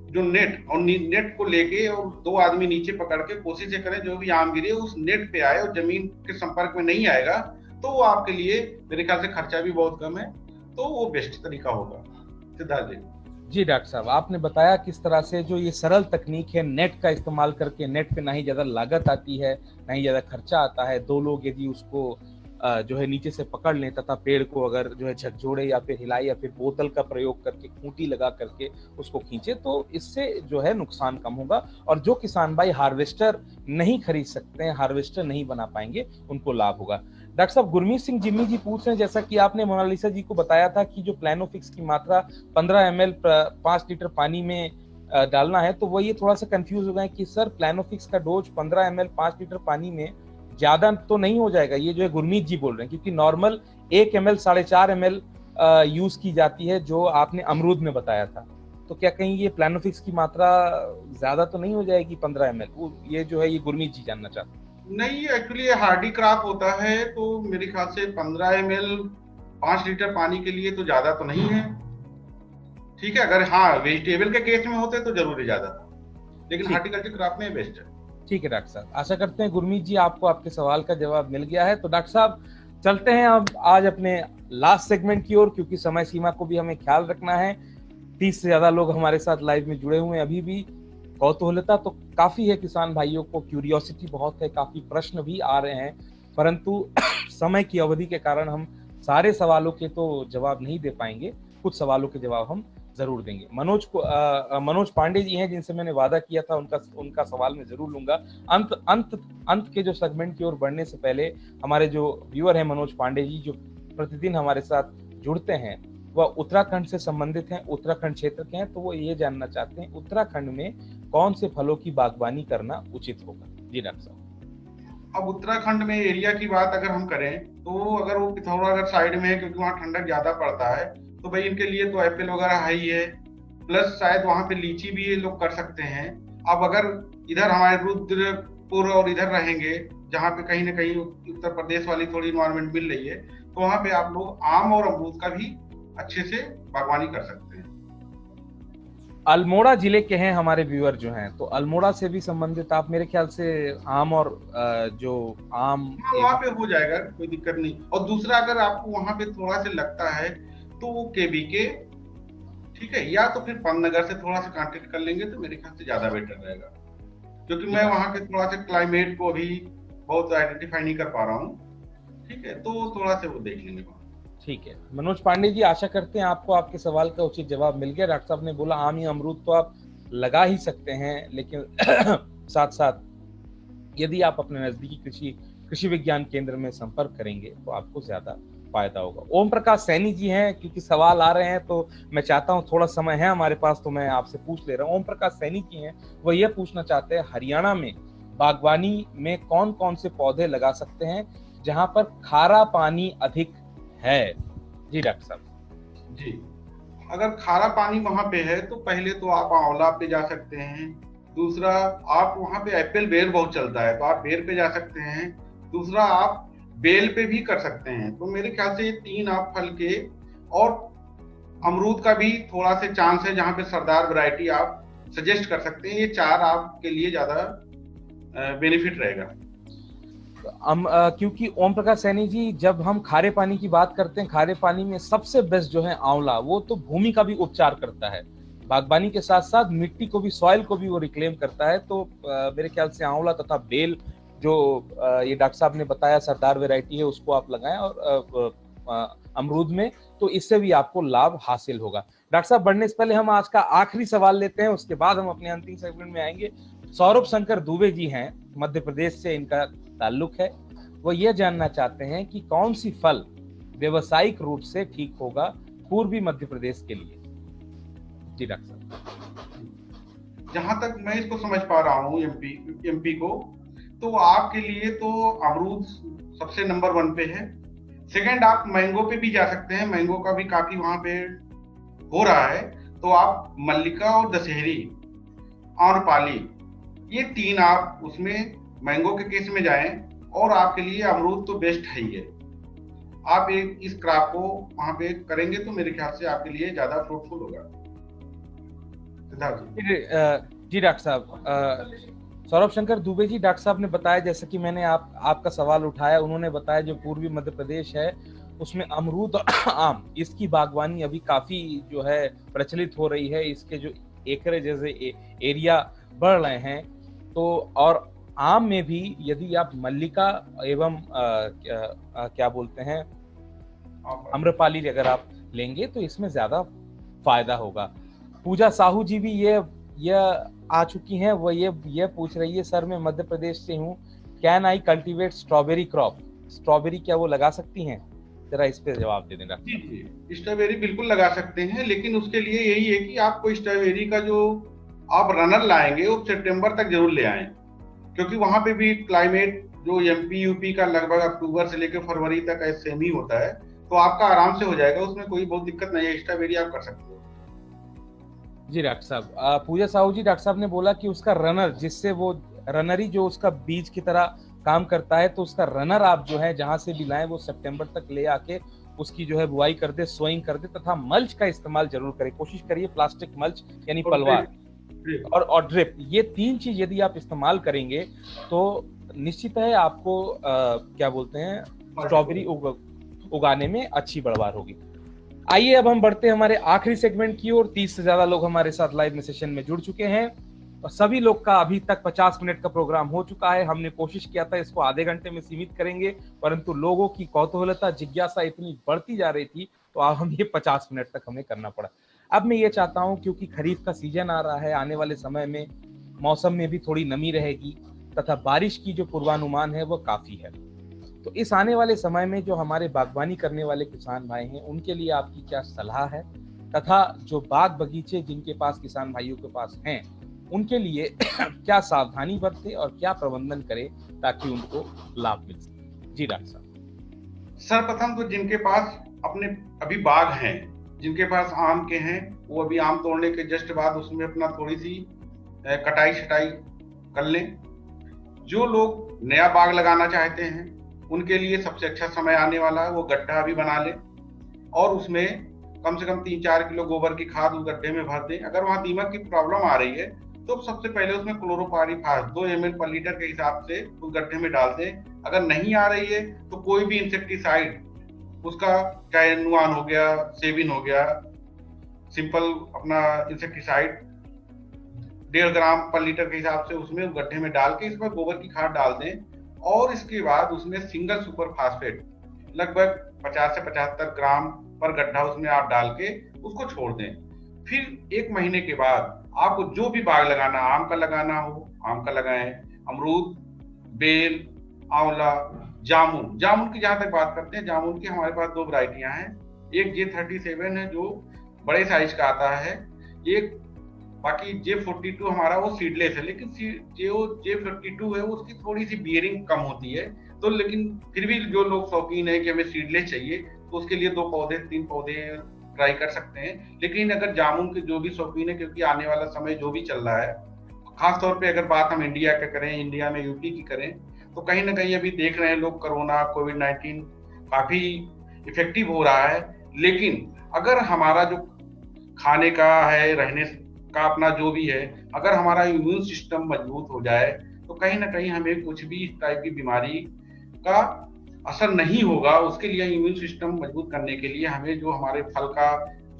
Speaker 2: जो नेट, और नेट को लेके और दो आदमी नीचे पकड़ के कोशिश ये करें जो भी आम गिरे उस नेट पे आए और जमीन के संपर्क में नहीं आएगा, तो वो आपके लिए मेरे ख्याल से खर्चा भी बहुत कम है, तो वो बेस्ट तरीका होगा। सिद्धार्थ जी।
Speaker 1: जी डॉक्टर साहब, आपने बताया किस तरह से जो ये सरल तकनीक है नेट का इस्तेमाल करके, नेट पे ना ही ज़्यादा लागत आती है ना ही ज़्यादा खर्चा आता है। दो लोग यदि उसको जो है नीचे से पकड़ लें तथा पेड़ को अगर जो है झकझोड़े या फिर हिलाए या फिर बोतल का प्रयोग करके खूंटी लगा करके उसको खींचे, तो इससे जो है नुकसान कम होगा। और जो किसान भाई हार्वेस्टर नहीं खरीद सकते हैं, हार्वेस्टर नहीं बना पाएंगे, उनको लाभ होगा। डॉक्टर साहब, गुरमीत सिंह जिम्मी जी पूछ रहे हैं, जैसा कि आपने मोनालिसा जी को बताया था कि जो प्लानोफिक्स की मात्रा 15 ml 5 लीटर पानी में डालना है, तो वो ये थोड़ा सा कंफ्यूज हो गए कि सर प्लानोफिक्स का डोज 15 ml 5 लीटर पानी में ज्यादा तो नहीं हो जाएगा? ये जो है गुरमीत जी बोल रहे हैं, क्योंकि नॉर्मल 1 ml 4.5 ml यूज की जाती है जो आपने अमरूद में बताया था। तो क्या कहीं ये प्लानोफिक्स की मात्रा ज्यादा तो नहीं हो जाएगी 15 ml? ये जो है ये गुरमीत जी जानना चाहते हैं।
Speaker 2: नहीं, एक्चुअली हार्डी क्रॉप होता है, तो मेरे ख्याल से 15 ml 5 लीटर पानी के लिए तो ज्यादा तो नहीं है। ठीक है, अगर हाँ वेजिटेबल के केस में होते तो जरूर ज्यादा था, लेकिन हार्टिकल्चर क्रॉप में बेस्ट है।
Speaker 1: ठीक है डॉक्टर साहब, आशा करते हैं गुरमीत जी आपको आपके सवाल का जवाब मिल गया है। तो डॉक्टर साहब चलते हैं अब आज अपने लास्ट सेगमेंट की ओर, क्योंकि समय सीमा को भी हमें ख्याल रखना है। 30 से ज्यादा लोग हमारे साथ लाइव में जुड़े हुए हैं अभी भी। कौतूहलता तो काफी है किसान भाइयों को, क्यूरियोसिटी बहुत है, काफी प्रश्न भी आ रहे हैं, परंतु समय की अवधि के कारण हम सारे सवालों के तो जवाब नहीं दे पाएंगे। कुछ सवालों के जवाब हम जरूर देंगे। मनोज पांडे जी हैं जिनसे मैंने वादा किया था, उनका सवाल मैं जरूर लूंगा। अंत के जो सेगमेंट की ओर बढ़ने से पहले हमारे जो व्यूअर हैं मनोज पांडे जी, जो प्रतिदिन हमारे साथ जुड़ते हैं, वह उत्तराखंड से संबंधित हैं, उत्तराखंड क्षेत्र के हैं, तो वो ये जानना चाहते हैं उत्तराखंड में कौन से फलों की बागवानी करना उचित होगा। जी डॉक्टर साहब।
Speaker 2: अब उत्तराखंड में एरिया की बात अगर हम करें, तो अगर वो पिथौरा अगर साइड में है, क्योंकि वहाँ ठंडक ज्यादा पड़ता है, तो भाई इनके लिए तो एप्पल वगैरह है ही है, प्लस शायद वहां पे लीची भी ये लोग कर सकते हैं। अब अगर इधर हमारे रुद्रपुर और इधर रहेंगे, जहाँ पे कहीं ना कहीं उत्तर प्रदेश वाली थोड़ी इन्वायरमेंट मिल रही है, तो वहां पे आप लोग आम और अमरूद का भी अच्छे से बागवानी कर सकते हैं।
Speaker 1: अल्मोड़ा जिले के हैं हमारे व्यूअर जो हैं, तो अल्मोड़ा से भी संबंधित आप मेरे ख्याल से आम और जो आम
Speaker 2: वहां पे हो जाएगा, कोई दिक्कत नहीं। और दूसरा, अगर आपको वहां पे थोड़ा सा लगता है तो वो केबीके, ठीक है, या तो फिर पन्नगर से थोड़ा सा कांटेक्ट कर लेंगे तो मेरे ख्याल से ज्यादा बेटर रहेगा, क्योंकि मैं वहां के थोड़ा सा क्लाइमेट को अभी बहुत आइडेंटिफाई नहीं कर पा रहा हूँ। ठीक है, तो थोड़ा सा वो देख लेंगे।
Speaker 1: ठीक है मनोज पांडे जी, आशा करते हैं आपको आपके सवाल का उचित जवाब मिल गया। डॉक्टर साहब ने बोला आम या अमरूद तो आप लगा ही सकते हैं, लेकिन साथ साथ यदि आप अपने नजदीकी कृषि विज्ञान केंद्र में संपर्क करेंगे तो आपको ज्यादा फायदा होगा। ओम प्रकाश सैनी जी हैं, क्योंकि सवाल आ रहे हैं तो मैं चाहता हूं, थोड़ा समय है हमारे पास तो मैं आपसे पूछ ले रहा हूं। ओम प्रकाश सैनी जी हैं, वो ये पूछना चाहते हैं हरियाणा में बागवानी में कौन कौन से पौधे लगा सकते हैं जहां पर खारा पानी अधिक है। जी डॉक्टर साहब।
Speaker 2: जी, अगर खारा पानी वहां पे है तो पहले तो आप आंवला पे जा सकते हैं। दूसरा, आप वहां पे एप्पल बेर बहुत चलता है तो आप बेर पे जा सकते हैं। दूसरा, आप बेल पे भी कर सकते हैं। तो मेरे ख्याल से ये 3 आप फल के, और अमरूद का भी थोड़ा सा चांस है, जहां पे सरदार वैरायटी आप सजेस्ट कर सकते हैं। ये 4 आपके लिए ज्यादा बेनिफिट रहेगा।
Speaker 1: क्योंकि ओम प्रकाश सैनी जी, जब हम खारे पानी की बात करते हैं, खारे पानी में सबसे बेस्ट जो है आंवला, वो तो भूमि का भी उपचार करता है, बागवानी के साथ साथ मिट्टी को भी, सॉइल को भी वो रिक्लेम करता है। तो मेरे ख्याल से आंवला तथा बेल जो ये डॉक्टर साहब ने बताया सरदार वैरायटी है, उसको आप लगाएं, और अमरूद में तो इससे भी आपको लाभ हासिल होगा। डॉक्टर साहब, बढ़ने से पहले हम आज का आखिरी सवाल लेते हैं, उसके बाद हम अपने अंतिम सेगमेंट में आएंगे। सौरभ शंकर दुबे जी हैं, मध्य प्रदेश से इनका ताल्लुक है। वो ये जानना चाहते हैं कि कौन सी फल व्यवसायिक रूप से ठीक होगा पूर्वी मध्य प्रदेश के लिए। जी डॉक्टर साहब।
Speaker 2: जहां तक मैं इसको समझ पा रहा हूँ एमपी को, तो आपके लिए तो अमरूद सबसे नंबर 1 पे है। सेकंड, आप मैंगो पे भी जा सकते हैं, मैंगो का भी काफी वहां पे हो रहा है। तो आप मल्लिका और दशहरी आम्रपाली, ये 3 आप उसमें मैंगो के केस में जाएं, और आपके लिए अमरूद तो बेस्ट है ही है। आप एक इस क्रॉप को वहां पे करेंगे तो मेरे ख्याल से आपके लिए ज्यादा फ्रूटफुल होगा। सिद्धार्थ जी।
Speaker 1: जी डॉक्टर साहब, सौरभ शंकर दुबे जी, डॉक्टर साहब ने बताया, जैसे कि मैंने आपका सवाल उठाया, उन्होंने बताया जो पूर्वी मध्य प्रदेश है उसमें अमरूद और आम, इसकी बागवानी अभी काफी जो है प्रचलित हो रही है। इसके जो एकड़ जैसे एरिया बढ़ रहे हैं, तो और आम में भी यदि आप मल्लिका एवं क्या बोलते हैं आम्रपाली अगर आप लेंगे तो इसमें ज्यादा फायदा होगा। पूजा साहू जी भी ये आ चुकी हैं, वो ये पूछ रही है, सर मैं मध्य प्रदेश से हूँ, can I cultivate strawberry crop? Strawberry क्या वो लगा सकती हैं? जरा इस पे जवाब दे देना।
Speaker 2: जी जी, स्ट्रॉबेरी बिल्कुल लगा सकते हैं, लेकिन उसके लिए यही है कि आपको स्ट्रॉबेरी का जो आप रनर लाएंगे वो सितंबर तक जरूर ले आएं, क्योंकि वहां पे भी क्लाइमेट जो एमपी यूपी का लगभग अक्टूबर से लेकर फरवरी तक सेम ही होता है, तो आपका आराम से हो जाएगा, उसमें कोई बहुत दिक्कत नहीं है, स्ट्रॉबेरी आप कर सकते हो।
Speaker 1: जी डॉक्टर साहब, पूजा साहू जी, डॉक्टर साहब ने बोला कि उसका रनर, जिससे वो रनरी जो उसका बीज की तरह काम करता है, तो उसका रनर आप जो है जहां से भी लाएं वो सितंबर तक ले आके उसकी जो है बुआई कर दे, सोइंग कर दे, तथा मल्च का इस्तेमाल जरूर करें। कोशिश करिए प्लास्टिक मल्च यानी पलवार और ड्रिप, ये 3 चीज यदि आप इस्तेमाल करेंगे तो निश्चित है आपको क्या बोलते हैं स्ट्रॉबेरी उगाने में अच्छी बढ़वार होगी। आइए अब हम बढ़ते हैं हमारे आखिरी सेगमेंट की ओर। 30 से ज्यादा लोग हमारे साथ लाइव में सेशन में जुड़ चुके हैं और सभी लोग का अभी तक 50 मिनट का प्रोग्राम हो चुका है। हमने कोशिश किया था इसको आधे घंटे में सीमित करेंगे, परंतु लोगों की कौतूहलता, जिज्ञासा इतनी बढ़ती जा रही थी, तो अब हम ये 50 मिनट तक हमें करना पड़ा। अब मैं ये चाहता हूं, क्योंकि खरीफ का सीजन आ रहा है, आने वाले समय में मौसम में भी थोड़ी नमी रहेगी तथा बारिश की जो पूर्वानुमान है वो काफी है, तो इस आने वाले समय में जो हमारे बागवानी करने वाले किसान भाई हैं उनके लिए आपकी क्या सलाह है, तथा जो बाग बगीचे जिनके पास किसान भाइयों के पास हैं उनके लिए क्या सावधानी बरते और क्या प्रबंधन करें ताकि उनको लाभ मिल सके? जी डॉक्टर साहब।
Speaker 2: सर्वप्रथम तो जिनके पास अपने अभी बाग हैं, जिनके पास आम के हैं, वो अभी आम तोड़ने के जस्ट बाद उसमें अपना थोड़ी सी कटाई छटाई कर लें। जो लोग नया बाग लगाना चाहते हैं उनके लिए सबसे अच्छा समय आने वाला है, वो गड्ढा भी बना लें और उसमें कम से कम 3-4 किलो गोबर की खाद उस गड्ढे में भर दें। अगर वहां दीमक की प्रॉब्लम आ रही है तो सबसे पहले उसमें क्लोरोपाइरीफास 2 ml पर लीटर के हिसाब से उस गड्ढे में डाल दें। अगर नहीं आ रही है तो कोई भी इंसेक्टिसाइड, उसका चाहे नुआन हो गया, सेविन हो गया, सिंपल अपना इंसेक्टिसाइड 1.5 ग्राम पर लीटर के हिसाब से उसमें गड्ढे में डाल के इसमें गोबर की खाद डाल दें, और इसके बाद उसमें सिंगल सुपर फास्फेट लगभग 50 से 75 ग्राम पर गड्ढा उसमें आप डाल के उसको छोड़ दें। फिर 1 महीने के बाद आपको जो भी बाग लगाना, आम का लगाना हो आम का लगाएं, अमरूद, बेल, आंवला, जामुन की जहां तक बात करते हैं, जामुन की हमारे पास 2 वैरायटियां हैं। एक J37 है जो बड़े साइज का आता है, एक बाकी J42 हमारा वो सीडलेस है, लेकिन जो J52 है उसकी थोड़ी सी बियरिंग कम होती है, तो लेकिन फिर भी जो लोग शौकीन है कि हमें सीडलेस चाहिए तो उसके लिए 2 पौधे 3 पौधे ट्राई कर सकते हैं। लेकिन अगर जामुन के जो भी शौकीन है, क्योंकि आने वाला समय जो भी चल रहा है, खासतौर पे अगर बात हम इंडिया का करें, इंडिया में यूपी की करें, तो कहीं ना कहीं अभी देख रहे हैं लोग कोरोना कोविड-19 काफी इफेक्टिव हो रहा है। लेकिन अगर हमारा जो खाने का है, रहने का अपना जो भी है, अगर हमारा इम्यून सिस्टम मजबूत हो जाए तो कहीं ना कहीं हमें कुछ भी इस टाइप की बीमारी का असर नहीं होगा। उसके लिए इम्यून सिस्टम मजबूत करने के लिए हमें जो हमारे फल का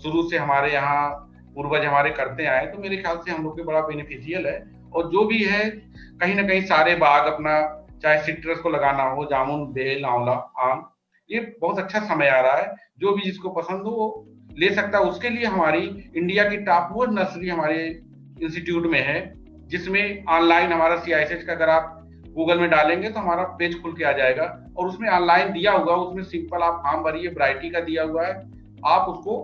Speaker 2: शुरू से हमारे यहाँ पूर्वज हमारे करते आए, तो मेरे ख्याल से हम लोग के बड़ा बेनिफिशियल है। और जो भी है कहीं ना कहीं सारे बाग अपना, चाहे सिट्रस को लगाना हो, जामुन, बेल, आंवला, आम, ये बहुत अच्छा समय आ रहा है। जो भी जिसको पसंद हो वो ले सकता है। उसके लिए हमारी इंडिया की टॉप वो नर्सरी हमारे इंस्टीट्यूट में है, जिसमें ऑनलाइन हमारा CISH का अगर आप गूगल में डालेंगे तो हमारा पेज खुल के आ जाएगा और उसमें ऑनलाइन दिया हुआ, उसमें सिंपल आप फॉर्म भरिए, वैरायटी का दिया हुआ है, आप उसको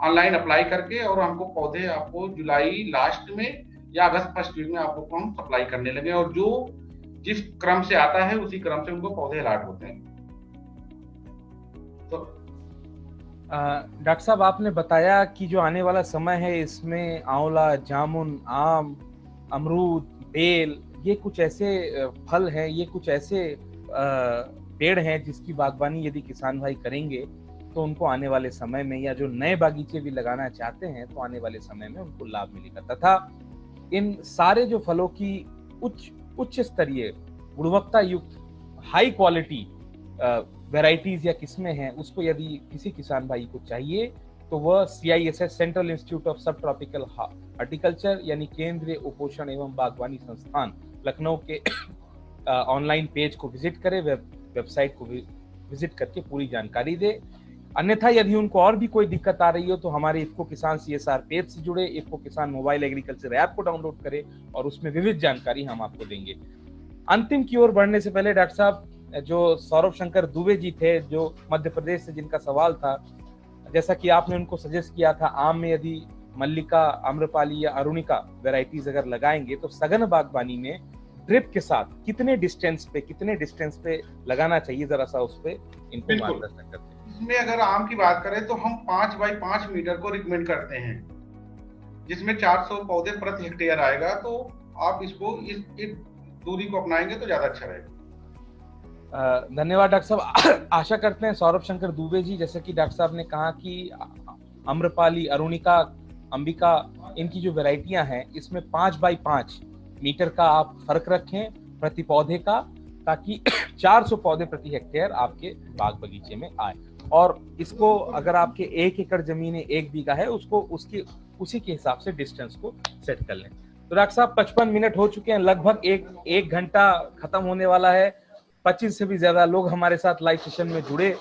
Speaker 2: ऑनलाइन अप्लाई करके और हमको पौधे आपको जुलाई लास्ट में या अगस्त फर्स्ट वीक में आपको हम सप्लाई करने लगे, और जो जिस क्रम से आता है उसी क्रम से उनको पौधे अलॉट होते हैं। तो
Speaker 1: डॉक्टर साहब आपने बताया कि जो आने वाला समय है इसमें आंवला, जामुन, आम, अमरूद, बेल, ये कुछ ऐसे फल हैं, ये कुछ ऐसे पेड़ हैं जिसकी बागवानी यदि किसान भाई करेंगे तो उनको आने वाले समय में, या जो नए बागीचे भी लगाना चाहते हैं तो आने वाले समय में उनको लाभ मिलेगा। तथा इन सारे जो फलों की उच्च स्तरीय गुणवत्ता युक्त हाई क्वालिटी वैरायटीज या किस्में हैं, उसको यदि किसी किसान भाई को चाहिए तो वह CISS सेंट्रल इंस्टीट्यूट ऑफ सब ट्रॉपिकल हॉर्टिकल्चर यानी केंद्रीय उपोषण एवं बागवानी संस्थान लखनऊ के ऑनलाइन पेज को विजिट करे, वेबसाइट को विजिट करके पूरी जानकारी दे। अन्यथा यदि उनको और भी कोई दिक्कत आ रही हो तो हमारे इफ्को किसान CSR पेज से जुड़े, इफ्को किसान मोबाइल एग्रीकल्चर ऐप को डाउनलोड करें और उसमें विविध जानकारी हम आपको देंगे। अंतिम की ओर बढ़ने से पहले डॉक्टर साहब, जो सौरभ शंकर दुबे जी थे जो मध्य प्रदेश से, जिनका सवाल था, जैसा कि आपने उनको सजेस्ट किया था आम में यदि मल्लिका, आम्रपाली या अरुणिका वैरायटीज अगर लगाएंगे तो सघन बागवानी में ड्रिप के साथ कितने डिस्टेंस पे लगाना चाहिए, जरा सा उस पे इनको मार्गदर्शन करते हैं।
Speaker 2: इसमें अगर आम की बात करें तो हम 5 बाई 5 मीटर को रिकमेंड करते हैं, जिसमें 400 पौधे प्रति हेक्टेयर आएगा। तो आप इसको इस दूरी को अपनाएंगे तो ज्यादा अच्छा रहेगा।
Speaker 1: धन्यवाद डॉक्टर साहब। आशा करते हैं सौरभ शंकर दुबे जी, जैसे कि डॉक्टर साहब ने कहा कि आम्रपाली, अरुणिका, अंबिका, इनकी जो वैरायटियां हैं इसमें 5 बाई 5 मीटर का आप फर्क रखें प्रति पौधे का, ताकि 400 पौधे प्रति हेक्टेयर आपके बाग बगीचे में आए। और इसको अगर आपके 1 एकड़ जमीन है, 1 बीघा है, उसको उसी के हिसाब से डिस्टेंस को सेट कर लें। तो डॉक्टर साहब 55 मिनट हो चुके हैं, लगभग एक घंटा खत्म होने वाला है। 25 से भी ज्यादा लोग हमारे साथ लाइव सेशन में जुड़े।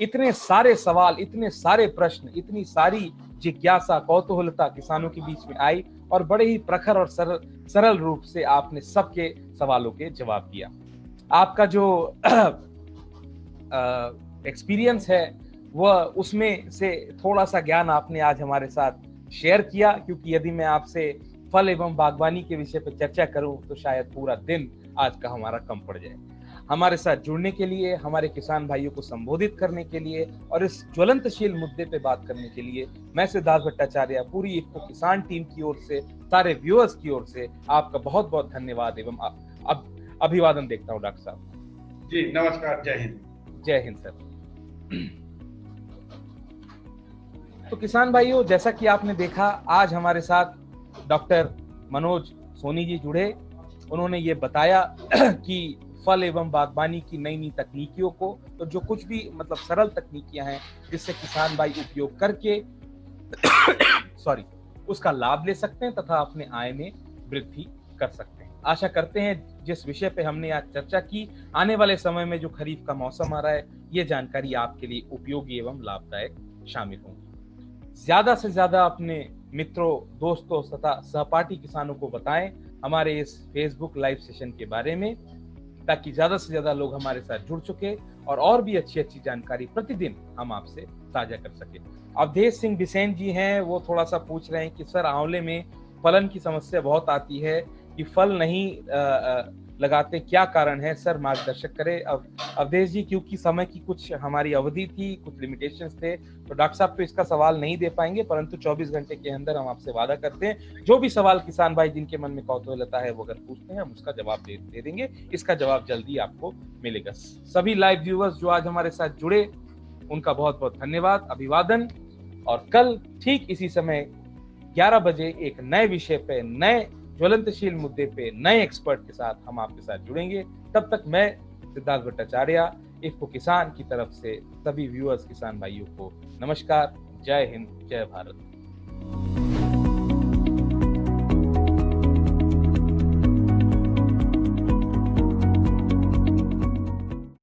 Speaker 1: इतने सारे सवाल, इतने सारे प्रश्न, इतनी सारी जिज्ञासा, कौतूहलता किसानों के बीच में आई और बड़े ही प्रखर और सरल रूप से आपने सबके सवालों के जवाब दिया। आपका जो एक्सपीरियंस है वह, उसमें से थोड़ा सा ज्ञान आपने आज हमारे साथ शेयर किया, क्योंकि यदि मैं आपसे फल एवं बागवानी के विषय पर चर्चा करूं तो शायद पूरा दिन आज का हमारा कम पड़ जाए। हमारे साथ जुड़ने के लिए, हमारे किसान भाइयों को संबोधित करने के लिए और इस ज्वलंतशील मुद्दे पे बात करने के लिए मैं सिद्धार्थ भट्टाचार्य, पूरी इफ्को किसान टीम की ओर से, सारे व्यूअर्स की ओर से आपका बहुत बहुत धन्यवाद एवं अभिवादन देखता हूँ। डॉक्टर साहब
Speaker 2: जी नमस्कार, जय हिंद।
Speaker 1: जय हिंद सर। तो किसान भाइयों, जैसा कि आपने देखा, आज हमारे साथ डॉक्टर मनोज सोनी जी जुड़े। उन्होंने ये बताया कि फल एवं बागवानी की नई नई तकनीकियों को, तो जो कुछ भी मतलब सरल तकनीकियां हैं जिससे किसान भाई उपयोग करके उसका लाभ ले सकते हैं तथा अपने आय में वृद्धि कर सकते हैं। आशा करते हैं जिस विषय पे हमने आज चर्चा की, आने वाले समय में जो खरीफ का मौसम आ रहा है, ये जानकारी आपके लिए उपयोगी एवं लाभदायक शामिल होंगी। ज्यादा से ज्यादा अपने मित्रों, दोस्तों तथा सहपाठी किसानों को बताएं हमारे इस फेसबुक लाइव सेशन के बारे में, ताकि ज्यादा से ज्यादा लोग हमारे साथ जुड़ चुके और भी अच्छी अच्छी जानकारी प्रतिदिन हम आपसे साझा कर सके। अवधेश सिंह बिसेन जी हैं, वो थोड़ा सा पूछ रहे हैं कि सर आंवले में फलन की समस्या बहुत आती है, कि फल नहीं लगाते, क्या कारण है सर, मार्गदर्शक करें। अवधेश जी, क्योंकि समय की कुछ हमारी अवधि थी, कुछ लिमिटेशंस थे, तो डॉक्टर साहब तो इसका सवाल नहीं दे पाएंगे, परंतु 24 घंटे के अंदर हम आपसे वादा करते हैं जो भी सवाल किसान भाई जिनके मन में कौतूहलता है वो अगर पूछते हैं, हम उसका जवाब दे देंगे। इसका जवाब जल्दी आपको मिलेगा। सभी लाइव व्यूअर्स जो आज हमारे साथ जुड़े, उनका बहुत बहुत धन्यवाद, अभिवादन। और कल ठीक इसी समय 11 बजे एक नए विषय पे, नए ज्वलंतशील मुद्दे पे, नए एक्सपर्ट के साथ हम आपके साथ जुड़ेंगे। तब तक मैं सिद्धार्थ भट्टाचार्य, इफ्को किसान की तरफ से सभी व्यूअर्स किसान भाइयों को नमस्कार, जय हिंद, जय भारत।